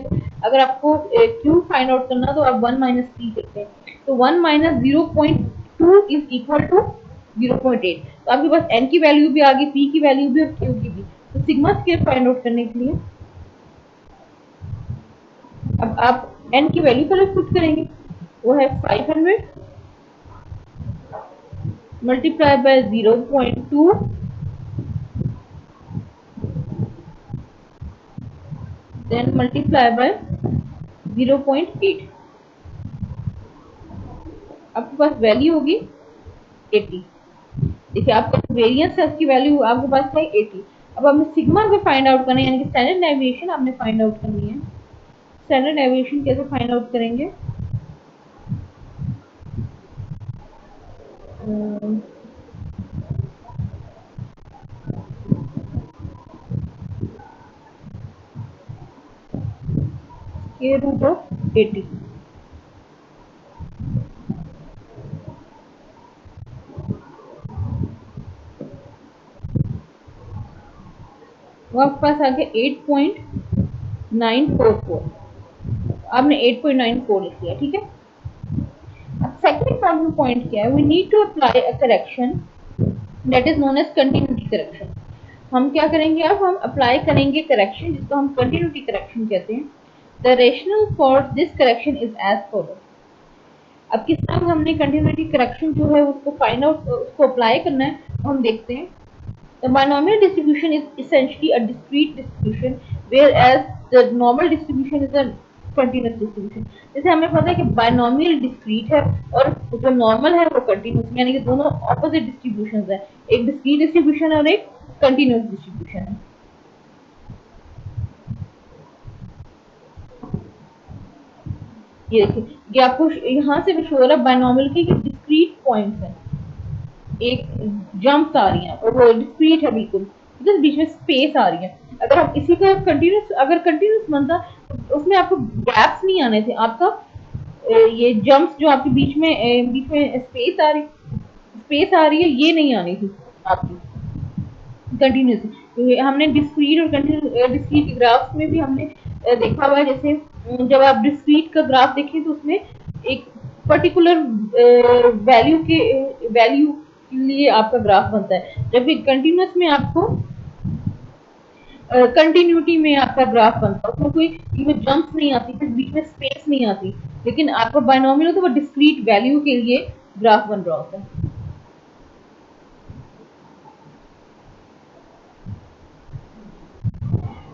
अगर आपको क्यू फाइंड आउट करना तो आप 1 माइनस पी करते हैं, तो 1 माइनस 0.2 इज इक्वल टू 0.8। तो आपके पास एन की वैल्यू भी आ गई, पी की वैल्यू भी और क्यू की भी। तो सिग्मा स्क्वायर फाइंड आउट करने के लिए अब आप एन की वैल्यू पहले पुट करेंगे, वो है 500 multiply by 0.2 then multiply by 0.8। आपके पास वैल्यू होगी 80। देखिए आपका वेरिएंस है उसकी वैल्यू आपके पास है 80। अब हमें सिग्मा को फाइंड आउट करना है, यानी कि स्टैंडर्ड डेविएशन आपने फाइंड आउट करनी है। स्टैंडर्ड डेविएशन कैसे फाइंड आउट करेंगे, स्क्वायर रूट ऑफ 80। वो आपके पास आ गया 8.944। आपने 8.94 लिख लिया, ठीक है। अब सेकंड इंपॉर्टेंट पॉइंट क्या है, we need to apply a correction that is known as continuity correction. हम क्या करेंगे, अब हम अप्लाई करेंगे करेक्शन जिसको हम कंटिन्यूटी करेक्शन कहते हैं। The rational for this correction is as follow. अब किस तरह हमने कंटिन्यूटी करेक्शन जो है उसको फाइंड आउट, उसको अप्लाई करना है, हम देखते हैं। The binomial distribution is essentially a discrete distribution, whereas the normal distribution is a continuous distribution. जैसे हमें पता है कि बायनॉमियल डिस्क्रीट है और जो नॉर्मल है वो कंटिन्यूस, यानी कि दोनों ऑपोजिट डिस्ट्रीब्यूशंस है। एक डिस्क्रीट डिस्ट्रीब्यूशन और एक कंटिन्यूस डिस्ट्रीब्यूशन है। ये देखिए, ये आपको यहाँ से भी शो हो रहा है बायनॉमियल के डिस्क्रीट पॉइंट्स हैं, एक जंप्स आ रही हैं और वो डिस्क्रीट है बिल्कुल, जस्ट बीच में स्पेस आ रही है। अगर आप इसी का कंटिन्यूस, अगर कंटिन्यूस बनता तो उसमें आपको गैप्स नहीं आने थे। आपका ये जंप्स जो आपके बीच में स्पेस आ रही है, ये नहीं आनी थी आपकी कंटिन्यूस। तो हमने डिस्क्रीट और कंटिन्यूस डिस्क्रीट ग्राफ्स में भी हमने देखा हुआ है। जैसे जब आप डिस्क्रीट का ग्राफ देखें तो उसमें एक पर्टिकुलर वैल्यू के लिए आपका ग्राफ बनता है, जबकि कंटिन्यूस में आपको कंटिन्यूटी में आपका ग्राफ बनता है, उसमें कोई जंप्स नहीं आती, फिर बीच में स्पेस नहीं आती। लेकिन आपका बायनॉमियल तो वो डिस्क्रीट वैल्यू के लिए ग्राफ बन रहा होता है।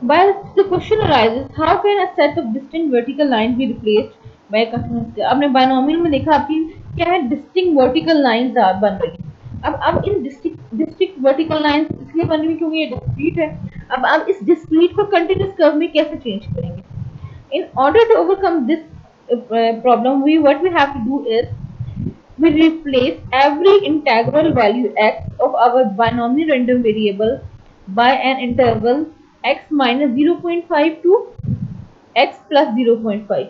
While the question arises, how can a set of distinct vertical lines be replaced by a continuous? आपने बायनॉमियल में देखा आपकी क्या है, डिस्टिंक्ट वर्टिकल लाइंस बन रही हैं। अब इन डिस्टिंक्ट वर्टिकल लाइंस इसलिए बन रही है क्योंकि ये डिस्क्रीट है। अब आप इस डिस्क्रीट को कंटिन्यूस कर्व में कैसे चेंज करेंगे? In order to overcome this problem, what we have to do is we replace every integral value x of our binomial random variable by an interval x minus 0.5 to x plus 0.5.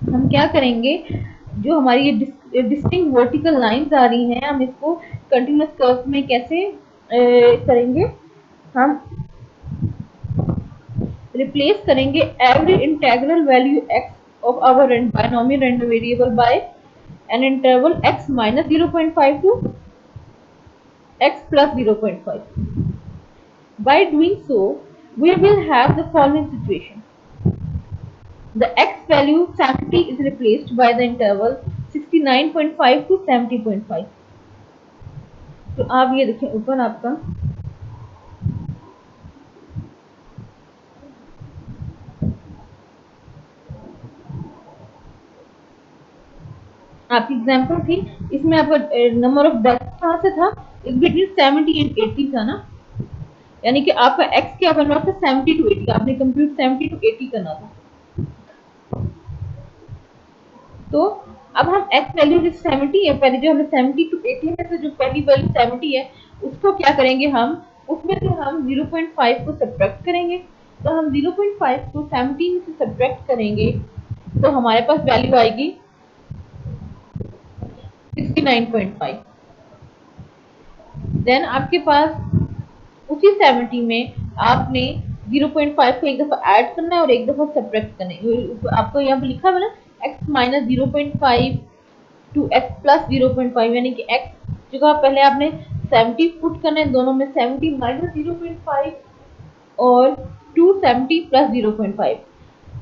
हम क्या करेंगे, जो हमारी ये distinct vertical lines आ रही हैं, हम इसको कंटिन्यूस कर्व में कैसे करेंगे, हम रिप्लेस करेंगे every integral value x of our binomial random variable by an interval x minus 0.5 to x plus 0.5. By doing so, we will have the following situation. The x value 70 is replaced by the interval 69.5 to 70.5. तो आप ये देखें ऊपर आपका आपकी example थी, इसमें आपका नंबर ऑफ डेथ कहाँ से था, इस बिटवीन 70 एंड 80 था ना, यानी कि आपका x क्या बन रहा था 70 to 80, आपने कंप्यूट 70 to 80 करना था। तो अब हम x वैल्यू जो 70 है, पहले जो हमने 70 to 80 में से जो पहली वैल्यू 70 है उसको क्या करेंगे, हम उसमें से हम 0.5 को सब्ट्रैक्ट करेंगे। तो हम 0.5 को 70 में से सब्ट्रैक्ट करेंगे तो हमारे पास वैल्यू आएगी 69.5। देन आपके पास उसी 70 में आपने 0.5 को एक दफा ऐड करना है और एक दफा सब्ट्रैक्ट करना है। आपको यहाँ पे लिखा हुआ ना x minus 0.5 to x plus 0.5, यानी कि x जगह पहले आपने 70 पुट करना है, दोनों में 70 माइनस 0.5 और 270 प्लस 0.5।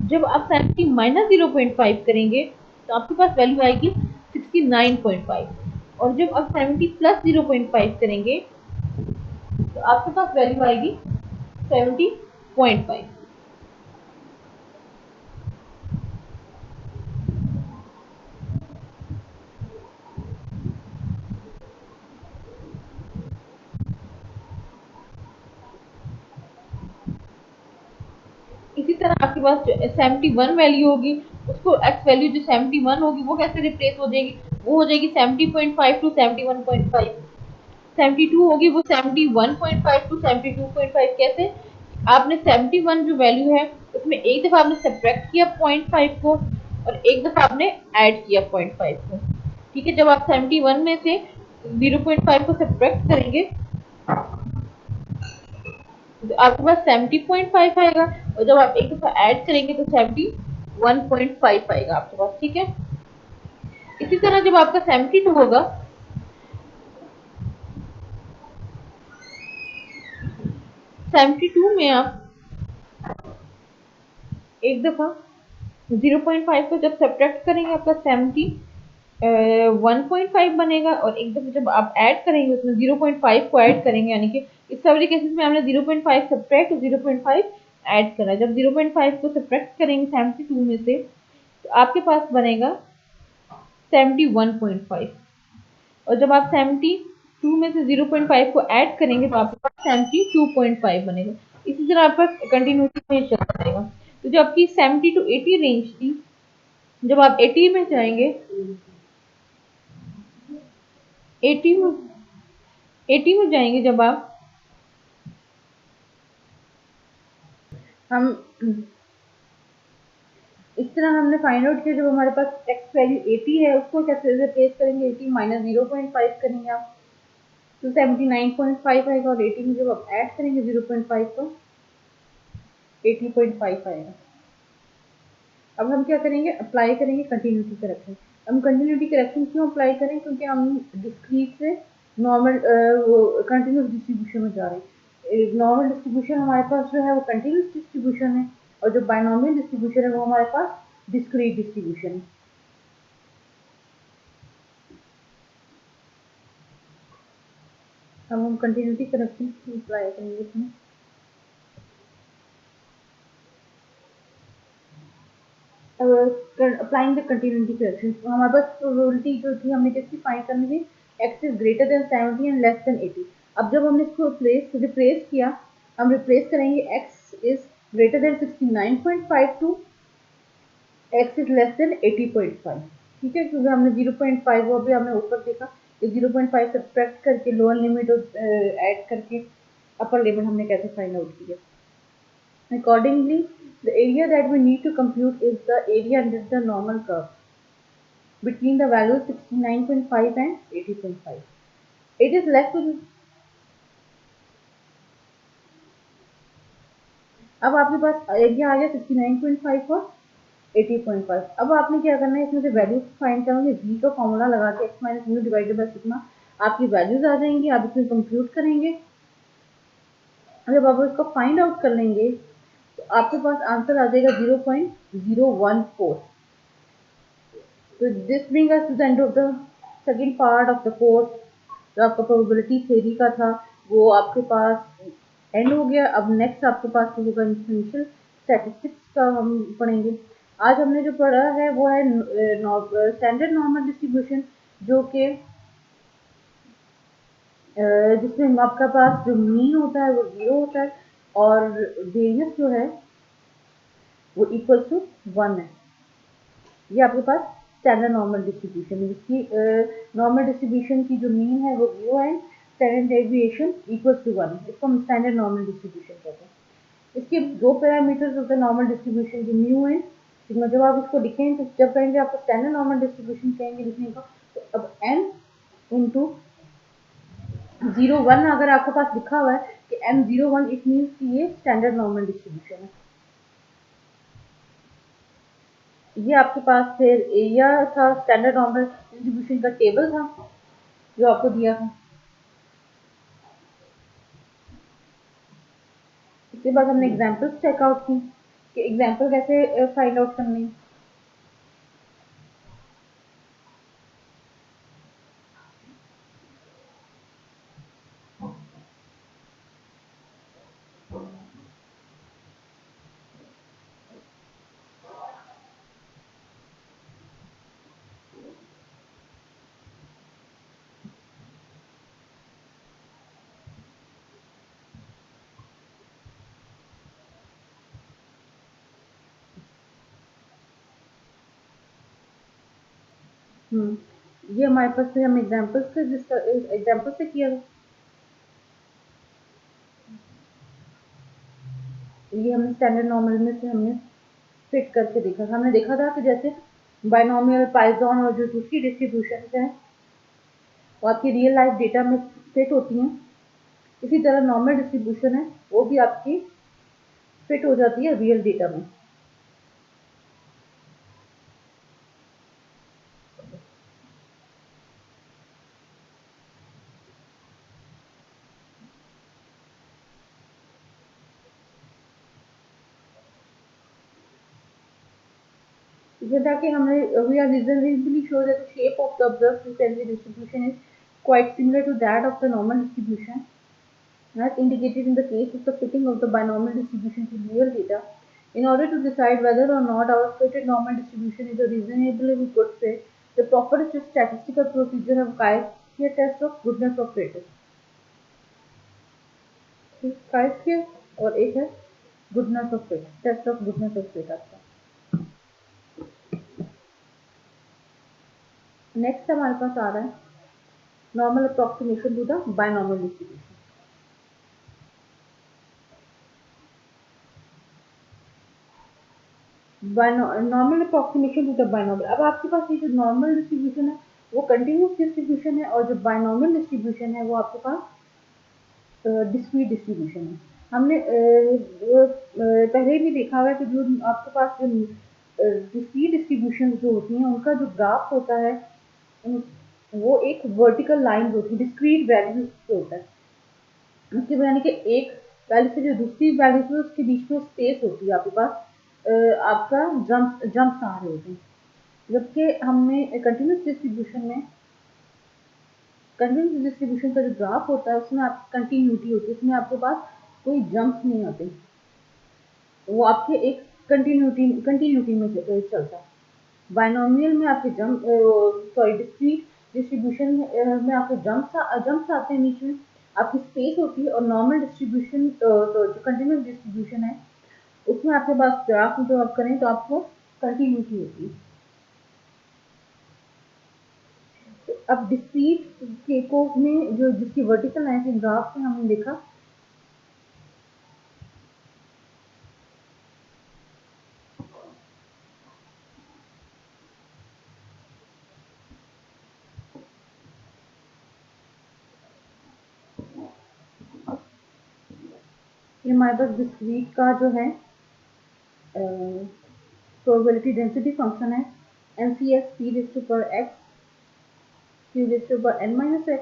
जब आप 70 माइनस 0.5 करेंगे तो आपके पास वैल्यू आएगी 69.5, और जब आप 70 प्लस 0.5 करेंगे तो आपके पास वैल्यू आएगी 70.5। इसी तरह आपके पास जो 71 वैल्यू होगी उसको x वैल्यू जो 71 होगी वो कैसे रिप्लेस हो जाएगी, वो हो जाएगी 70.5 टू 71.5। 72 होगी वो 71.5 टू 72.5। कैसे, आपने 71 जो वैल्यू है उसमें एक दफा आपने सब्ट्रैक्ट किया 0.5 को और एक दफा आपने ऐड किया 0.5 को। ठीक है, जब आप 71 में से 0.5 को सब्ट्रैक्ट करेंगे तो आपके पास 70.5 आएगा, और जब आप एक दफा ऐड करेंगे तो 71.5 आएगा आपके पास। ठीक है, इसी तरह जब आपका 72 होगा 72 में आप एक दफा 0.5 को जब सब्ट्रैक्ट करेंगे आपका 1.5 बनेगा, और एक दफा जब आप ऐड करेंगे उसमें 0.5 को ऐड करेंगे, यानी कि इस सभी केसेस में हमने 0.5 सब्ट्रैक्ट 0.5 ऐड करा। जब 0.5 को सब्ट्रैक्ट करेंगे 72 में से तो आपके पास बनेगा 71.5, और जब आप 72 में से 0.5 को ऐड करेंगे तो आपके पास 72.5 बनेगा। इसी तरह आपका कंटिन्यूटी में चलता रहेगा। तो जो आपकी 70 टू 80 रेंज थी, जब आप 80 में जाएंगे 80 में जाएंगे जब आप, हम इस तरह हमने फाइंड आउट किया, जब हमारे पास x वैल्यू 80 है उसको कैसे रिप्लेस करेंगे, 80 माइनस 0.5 करेंगे आप तो 79.5 आएगा, और 80 में जब आप ऐड करेंगे 0.5 तो 80.5 आएगा। अब हम क्या करेंगे, अप्लाई करेंगे कंटिन्यूटी करेक्शन। हम कंटिन्यूटी करेक्शन क्यों अप्लाई करें, क्योंकि हम डिस्क्रीट से नॉर्मल कंटिन्यूस डिस्ट्रीब्यूशन में जा रहे हैं। नॉर्मल डिस्ट्रीब्यूशन हमारे पास जो है वो कंटिन्यूस डिस्ट्रीब्यूशन है, और जो बायनोमियल डिस्ट्रीब्यूशन है वो हमारे पास डिस्क्रीट डिस्ट्रीब्यूशन है। अब हम कंटिन्यूटी करेक्शन अप्लाई करेंगे इसमें। अप्लाइंग द कंटिन्यूटी करेक्शन, तो हमारे पास प्रोबेबिलिटी जो थी हमने किसकी फाइंड करनी थी, x is greater then 70 and less then 80। अब जब हमने इसको रिप्लेस किया, हम रिप्लेस करेंगे x is greater than 69.5 to x is less than 80.5। ठीक है, क्योंकि हमने 0.5 वो भी हमने ऊपर देखा कि 0.5 सब्ट्रैक्ट करके लोअर लिमिट और ऐड करके अपर लिमिट हमने कैसे फाइंड आउट किया। Accordingly, the area that we need to compute is the area under the normal curve between the values 69.5 and 80.5. It is left to अब आपके पास area आ गया 69.5 और 80.5। अब आपने क्या करना है, इसमें से वैल्यूज फाइंड करोगे, v का फॉर्मूला लगा के x minus mu divided by sigma, आपकी वैल्यूज आ जाएंगी, आप इसमें कंप्यूट करेंगे। जब आप इसको फाइंड आउट कर लेंगे तो आपके पास आंसर आ जाएगा 0.014। तो this bring us to the end of the second part of the course. जो आपका प्रोबेबिलिटी थ्योरी का था वो आपके पास एंड हो गया। अब नेक्स्ट आपके पास होगा इंफरेंशियल स्टैटिस्टिक्स का हम पढ़ेंगे। आज हमने जो पढ़ा है वो है स्टैंडर्ड नॉर्मल डिस्ट्रीब्यूशन, जो कि जिसमें आपका पास जो मीन होता है वो 0 होता है और वेरियंस जो है वो इक्वल टू 1 है। ये आपके पास स्टैंडर्ड नॉर्मल डिस्ट्रीब्यूशन है, जिसकी नॉर्मल डिस्ट्रीब्यूशन की जो मीन है वो 0 है, स्टैंडर्ड डेविएशन इक्वल टू 1। इसको हम स्टैंडर्ड नॉर्मल डिस्ट्रीब्यूशन कहते हैं। इसके दो पैरामीटर्स होते हैं नॉर्मल डिस्ट्रीब्यूशन के, म्यू एंड सिग्मा। जब आप इसको लिखेंगे तो जब कहेंगे आपको स्टैंडर्ड नॉर्मल डिस्ट्रीब्यूशन कहेंगे लिखने का, तो अब n इंटू 0 1 अगर आपके पास लिखा हुआ है कि m01, इट मीन्स कि ये स्टैंडर्ड नॉर्मल डिस्ट्रीब्यूशन है। ये आपके पास फिर एरिया था, स्टैंडर्ड नॉर्मल डिस्ट्रीब्यूशन का टेबल था जो आपको दिया था। इसके बाद हमने एग्जांपल्स चेकआउट की कि एग्जांपल कैसे फाइंड आउट करनी है। ये हमारे पास फिर हम एग्जांपल से किया था। ये हमने स्टैंडर्ड नॉर्मल में से हमने फिट करके देखा था। हमने देखा था कि जैसे बायनोमियल, पाइथन और जो दूसरी डिस्ट्रीब्यूशन है वो आपकी रियल लाइफ डेटा में फिट होती हैं, इसी तरह नॉर्मल डिस्ट्रीब्यूशन है वो भी आपकी फिट हो जाती है रियल डेटा में। जैसा कि हमने we are reasonably sure that the shape of the observed frequency distribution is quite similar to that of the normal distribution, as indicated in the case of the fitting of the binomial distribution to real data. In order to decide whether or not our fitted normal distribution is a reasonably good fit, the proper statistical procedure of chi-square test of goodness of fit है। chi-square और एक है goodness of fit, test of goodness of fit आपका। Next हमारे पास आ रहा है normal approximation to the binomial distribution. Normal approximation to the binomial. अब आपके पास ये जो नॉर्मल डिस्ट्रीब्यूशन है वो कंटिन्यूस डिस्ट्रीब्यूशन है, और जो बायनॉमियल डिस्ट्रीब्यूशन है वो आपके पास डिस्क्रीट डिस्ट्रीब्यूशन है। हमने पहले भी देखा हुआ है कि जो आपके पास जो डिस्क्रीट डिस्ट्रीब्यूशन जो होती हैं उनका जो ग्राफ होता है वो एक वर्टिकल लाइन होती है, डिस्क्रीट वैल्यूज से होता है। उसके यानी कि एक वैल्यू से जो दूसरी वैल्यू से उसके बीच में स्पेस होती है आपके पास, आपका जंप्स आ रहे होते हैं। जबकि हमने कंटिन्यूस डिस्ट्रीब्यूशन का जो ग्राफ होता है उसमें आपकी कंटिन्यूटी होती है, उसमें आपके पास कोई जंप्स नहीं आते, वो आपके एक कंटिन्यूटी में चलता है। बायनोमियल में आपके डिस्क्रीट डिस्ट्रीब्यूशन में आपके जंप्स आते हैं, बीच में आपकी स्पेस होती है। और नॉर्मल डिस्ट्रीब्यूशन जो कंटिन्यूस डिस्ट्रीब्यूशन है उसमें आपके पास ग्राफ जो आप करें तो आपको कंटिन्यूटी होगी। तो अब डिस्क्रीट केको में जो जिसकी वर्टिकल लाइन थी ग्राफ में हमने देखा कि हमारे पास डिस्क्रीट का जो है प्रोबेबिलिटी डेंसिटी फंक्शन है NCX p raise to power x q raise to power n minus x,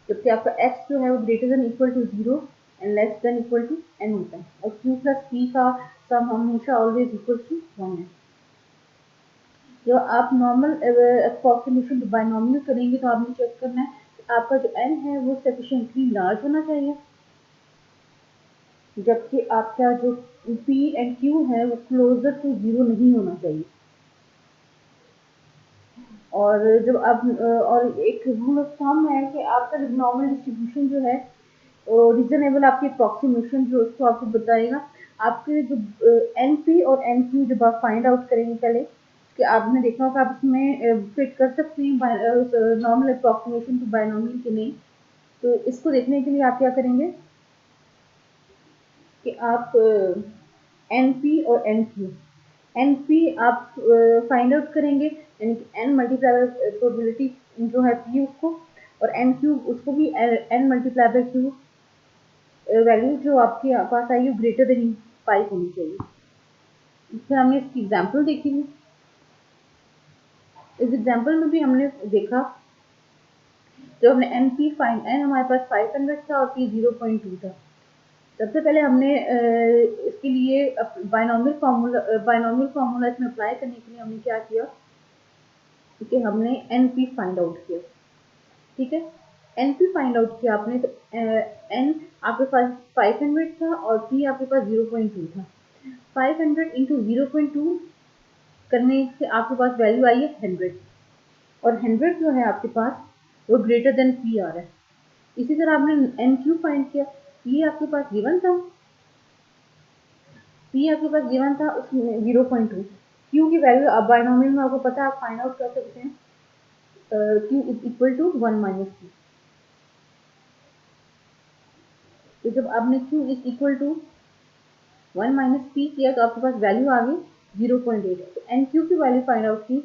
जबकि आपका x जो है वो greater than equal to 0 and less than equal to n होता है, और q प्लस p का सम हमेशा ऑलवेज इक्वल टू 1 है। जो आप नॉर्मल अप्रोक्सीमेशन बाइनोमियल करेंगे तो आपने चेक करना है कि आपका जो n है वो सफिशिएंटली लार्ज होना चाहिए, जबकि आपका जो p एंड q है वो क्लोजर टू 0 नहीं होना चाहिए। और जब आप और एक रूल ऑफ थंब है कि आपका नॉर्मल डिस्ट्रीब्यूशन जो है रीजनेबल आपकी अप्रोक्सीमेशन जो उसको आपको बताएगा। आपके जो NP और NQ जब आप फाइंड आउट करेंगे पहले कि आपने देखा होगा आप इसमें फिट कर सकते हैं नॉर्मल अप्रोक्सीमेशन टू बाइनोमियल कि नहीं। तो इसको देखने के लिए आप क्या करेंगे कि आप NP और NP आप फाइंड आउट करेंगे, यानी कि n मल्टीप्लाई बाय प्रोबेबिलिटी जो है P उसको, और NQ उसको भी n multiply by Q value जो आपके पास आई है ग्रेटर देन 5 होनी चाहिए। फिर हमने इसकी एग्जांपल देखी थी। इस एग्जांपल में भी हमने देखा जो हमने n हमारे पास 500 था और P 0.2 था। सबसे पहले हमने इसके लिए बाइनोमियल फार्मूला इसमें अप्लाई करने के लिए हमने क्या किया कि हमने NP फाइंड आउट किया। ठीक है, NP फाइंड आउट किया आपने, तो n आपके पास 500 था और P आपके पास 0.2 था। 500 इंटू 0.2 करने से आपके पास वैल्यू आई है 100, और 100 जो है आपके पास वो ग्रेटर देन P आ रहा है। इसी तरह आपने NQ फाइंड किया, P आपके पास गिवन था, P आपके पास गिवन था उसमें 0.2, Q की वैल्यू अब बाइनोमियल में आपको पता है आप फाइंड आउट कर सकते हैं Q is equal to 1 minus P। तो जब आपने Q is equal to 1 minus P किया तो आपके पास वैल्यू आ गई 0.8। तो NQ की वैल्यू फाइंड आउट की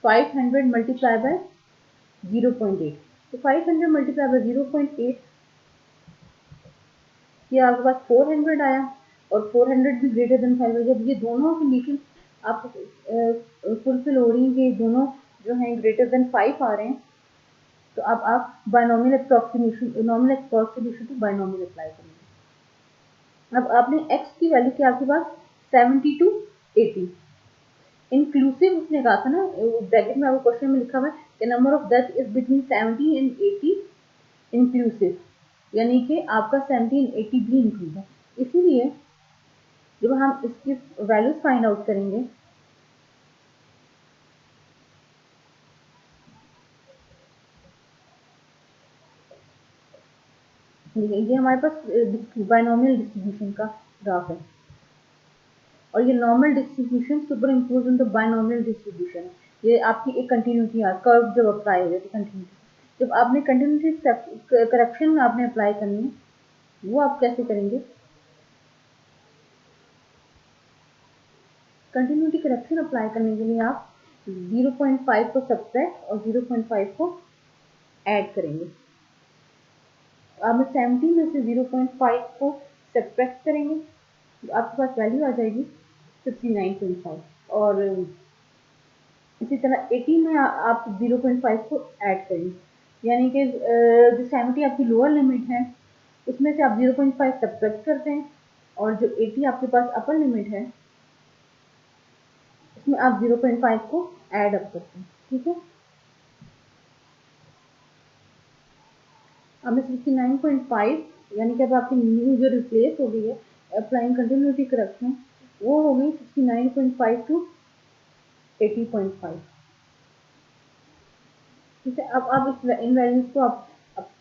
500 मल्टीप्लाई बाय 0.8। तो 500 मल्टीप्लाई बाय 0.8 ये आपके पास 400 आया, और 400 भी ग्रेटर देन 500। जब ये दोनों कंडीशन आप फुलफिल हो रही हैं कि दोनों जो हैं ग्रेटर देन 5 आ रहे हैं, तो अब आप binomial approximation normal approximation to binomial apply करेंगे। अब आपने x की वैल्यू क्या आपके पास 70 टू 80 इंक्लूसिव उसने कहा था ना, ब्रैकेट में आपको क्वेश्चन में लिखा हुआ है कि number of death is between 70 and 80 inclusive, यानी कि आपका 70 एंड 80 भी इंक्लूड है। इसीलिए जब हम इसकी वैल्यूज फाइंड आउट करेंगे ये हमारे पास बाइनोमियल डिस्ट्रीब्यूशन का ग्राफ है, और ये normal distribution super impose in the binomial distribution. ये आपकी एक कंटिन्यूटी है, कर्व जब अप्लाई हो जाती है कंटिन्यूटी, जब आपने कंटिन्यूटी करेक्शन में आपने अप्लाई करनी है वो आप कैसे करेंगे। कंटिन्यूटी करेक्शन अप्लाई करने के लिए आप 0.5 को सब्ट्रैक्ट और 0.5 को ऐड करेंगे। आप 70 में से 0.5 को सब्ट्रैक्ट करेंगे तो आपके पास वैल्यू आ जाएगी 59.5, और इसी तरह 80 में आप 0.5 को ऐड करेंगे, यानी कि जो 70 आपकी लोअर लिमिट है उसमें से आप 0.5 सब्ट्रैक्ट करते हैं, और जो 80 आपके पास अपर लिमिट है उसमें आप 0.5 को ऐड अप करते हैं। ठीक है, अब 69.5 यानी कि अब आपकी न्यू जो रिप्लेस हो गई है अप्लाइंग कंटिन्यूटी करेक्शन वो हो गई 69.5 टू 80.5। ठीक है, अब आप इन वैल्यूज को आप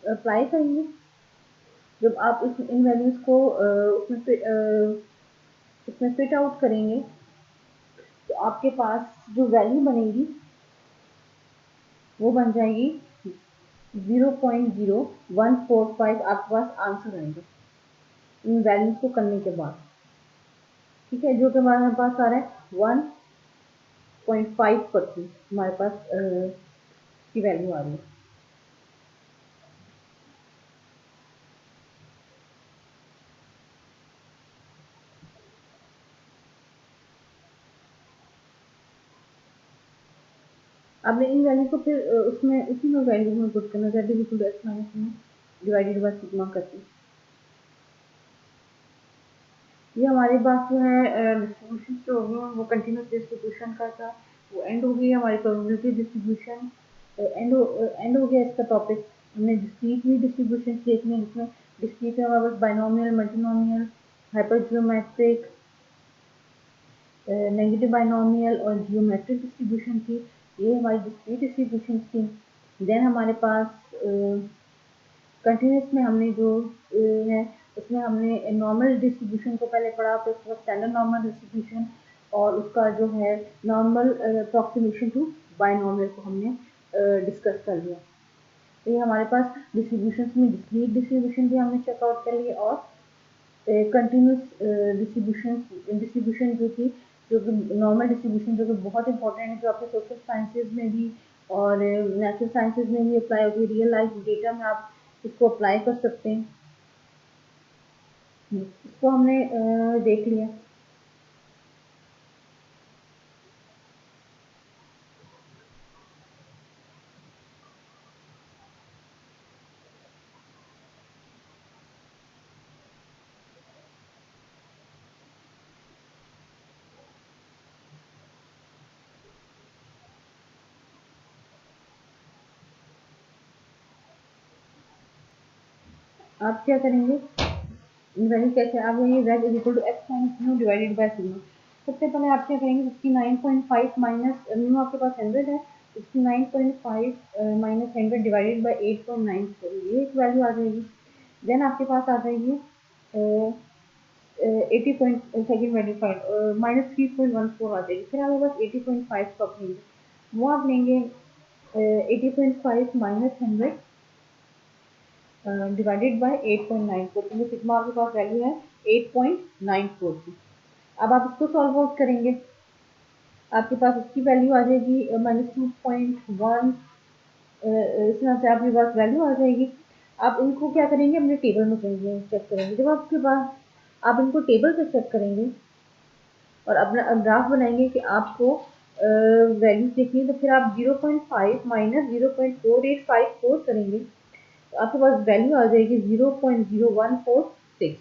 अप्लाई करेंगे जब आप इन वैल्यूज को उसमें फिट आउट करेंगे तो आपके पास जो वैल्यू बनेगी वो बन जाएगी 0.0145 आपके पास आंसर आएगा इन वैल्यूज को करने के बाद। ठीक है, जो कि हमारे पास आ रहा है 1.5% हमारे पास की वैल्यू आ रही है। आपने इन वैल्यू को फिर उसमें उसी में वैल्यू में पुट करना z equal to x minus में डिवाइडेड बाय सिग्मा करके। ये हमारे पास जो है डिस्ट्रीब्यूशन जो होगी वो कंटिन्यूस डिस्ट्रीब्यूशन का था, वो एंड हो गई हमारी प्रोबेबिलिटी डिस्ट्रीब्यूशन। एंड हो गया इसका टॉपिक। हमने डिस्क्रीट भी डिस्ट्रीब्यूशन देखने, जिसमें डिस्क्रीट में हमारे पास बाइनोमियल, मल्टीनोमियल, हाइपरजियोमेट्रिक, नेगेटिव बाइनोमियल और जियोमेट्रिक डिस्ट्रीब्यूशन थी। ये हमारी डिस्क्रीट डिस्ट्रीब्यूशन थी। देन हमारे पास कंटिन्यूस में हमने जो है उसमें हमने नॉर्मल डिस्ट्रीब्यूशन को पहले पढ़ा, फिर उसके बाद स्टैंडर्ड नॉर्मल डिस्ट्रीब्यूशन और उसका जो है नॉर्मल अप्रॉक्सीमेशन टू बाइनोमियल को हमने डिस्कस कर लिया। तो ये हमारे पास डिस्ट्रीब्यूशन में डिस्क्रीट डिस्ट्रीब्यूशन भी हमने चेकआउट कर लिया और कंटिन्यूस डिस्ट्रीब्यूशन जो थी, जो कि नॉर्मल डिस्ट्रीब्यूशन जो कि बहुत इंपॉर्टेंट है, जो आपके सोशल साइंसेज में भी और नेचुरल साइंसेज में भी अप्लाई होगी। रियल लाइफ डेटा में आप इसको अप्लाई कर सकते हैं। इसको हमने देख लिया। आप क्या करेंगे, वैल्यू कैसे आप ये z is equal to x minus mu divided by sigma. सबसे पहले आप क्या करेंगे, 59.5 माइनस म्यू आपके पास 100 है, 59.5 माइनस 100 डिवाइडेड बाय 8.94, ये एक वैल्यू आ जाएगी। देन आपके पास आ जाएगी 80.2 वेरीफाइड माइनस 3.14 आ जाएगी। फिर आपके पास 80.5 का लेंगे, वो आप लेंगे 80.5 माइनस 100 डिवाइडेड बाय 8.94, तो सिग्मा आपके पास वैल्यू है 8.94 की। अब आप इसको सॉल्व आउट करेंगे, आपके पास इसकी वैल्यू आ जाएगी माइनस 2.1, इस तरह से आपके पास वैल्यू आ जाएगी। आप इनको क्या करेंगे, अपने टेबल में करेंगे, चेक करेंगे। जब आपके पास आप इनको टेबल पे चेक करेंगे और अपना ग्राफ बनाएंगे कि आपको वैल्यू देखनी है, तो फिर आप 0.5 माइनस 0.4854 करेंगे, तो आपके पास वैल्यू आ जाएगी 0.0146।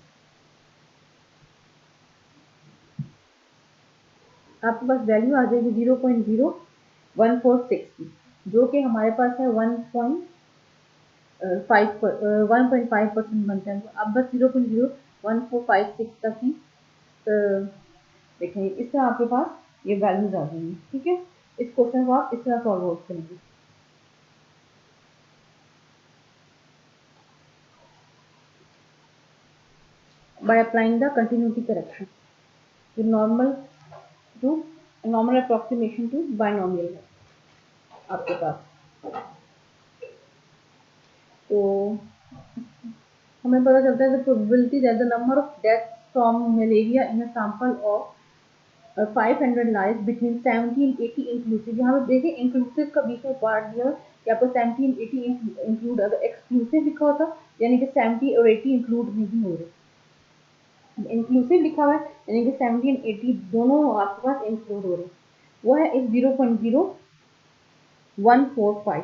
आपके पास वैल्यू आ जाएगी 0.0146 की, जो कि हमारे पास है 1.5% बनता है। अब बस 0.01456 तक ही देखेंगे, इस तरह आपके पास ये वैल्यूज आ जाएंगी। ठीक है, इस क्वेश्चन को आप इस तरह सॉल्व आउट करेंगे by applying the continuity correction to normal approximation to binomial है आपके पास। तो हमें पता चलता है the probability that the number of deaths from malaria in a sample of 500 lies between 70 and 80 inclusive. यहाँ पे देखिए इंक्लूसिव का बीच में पार्ट दिया कि आपको 70 and 80 इंक्लूड, अगर एक्सक्लूसिव लिखा होता यानी कि 70 और 80 इंक्लूड नहीं हो रहे, इंक्लूसिव लिखा हुआ है यानी कि 70 और 80 दोनों आपके पास इंक्लूड हो रहे हैं, वो है इस 0.0145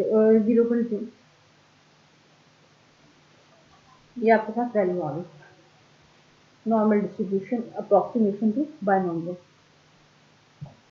0.2, ये आपके पास वैल्यू आ गई normal distribution approximation to binomial.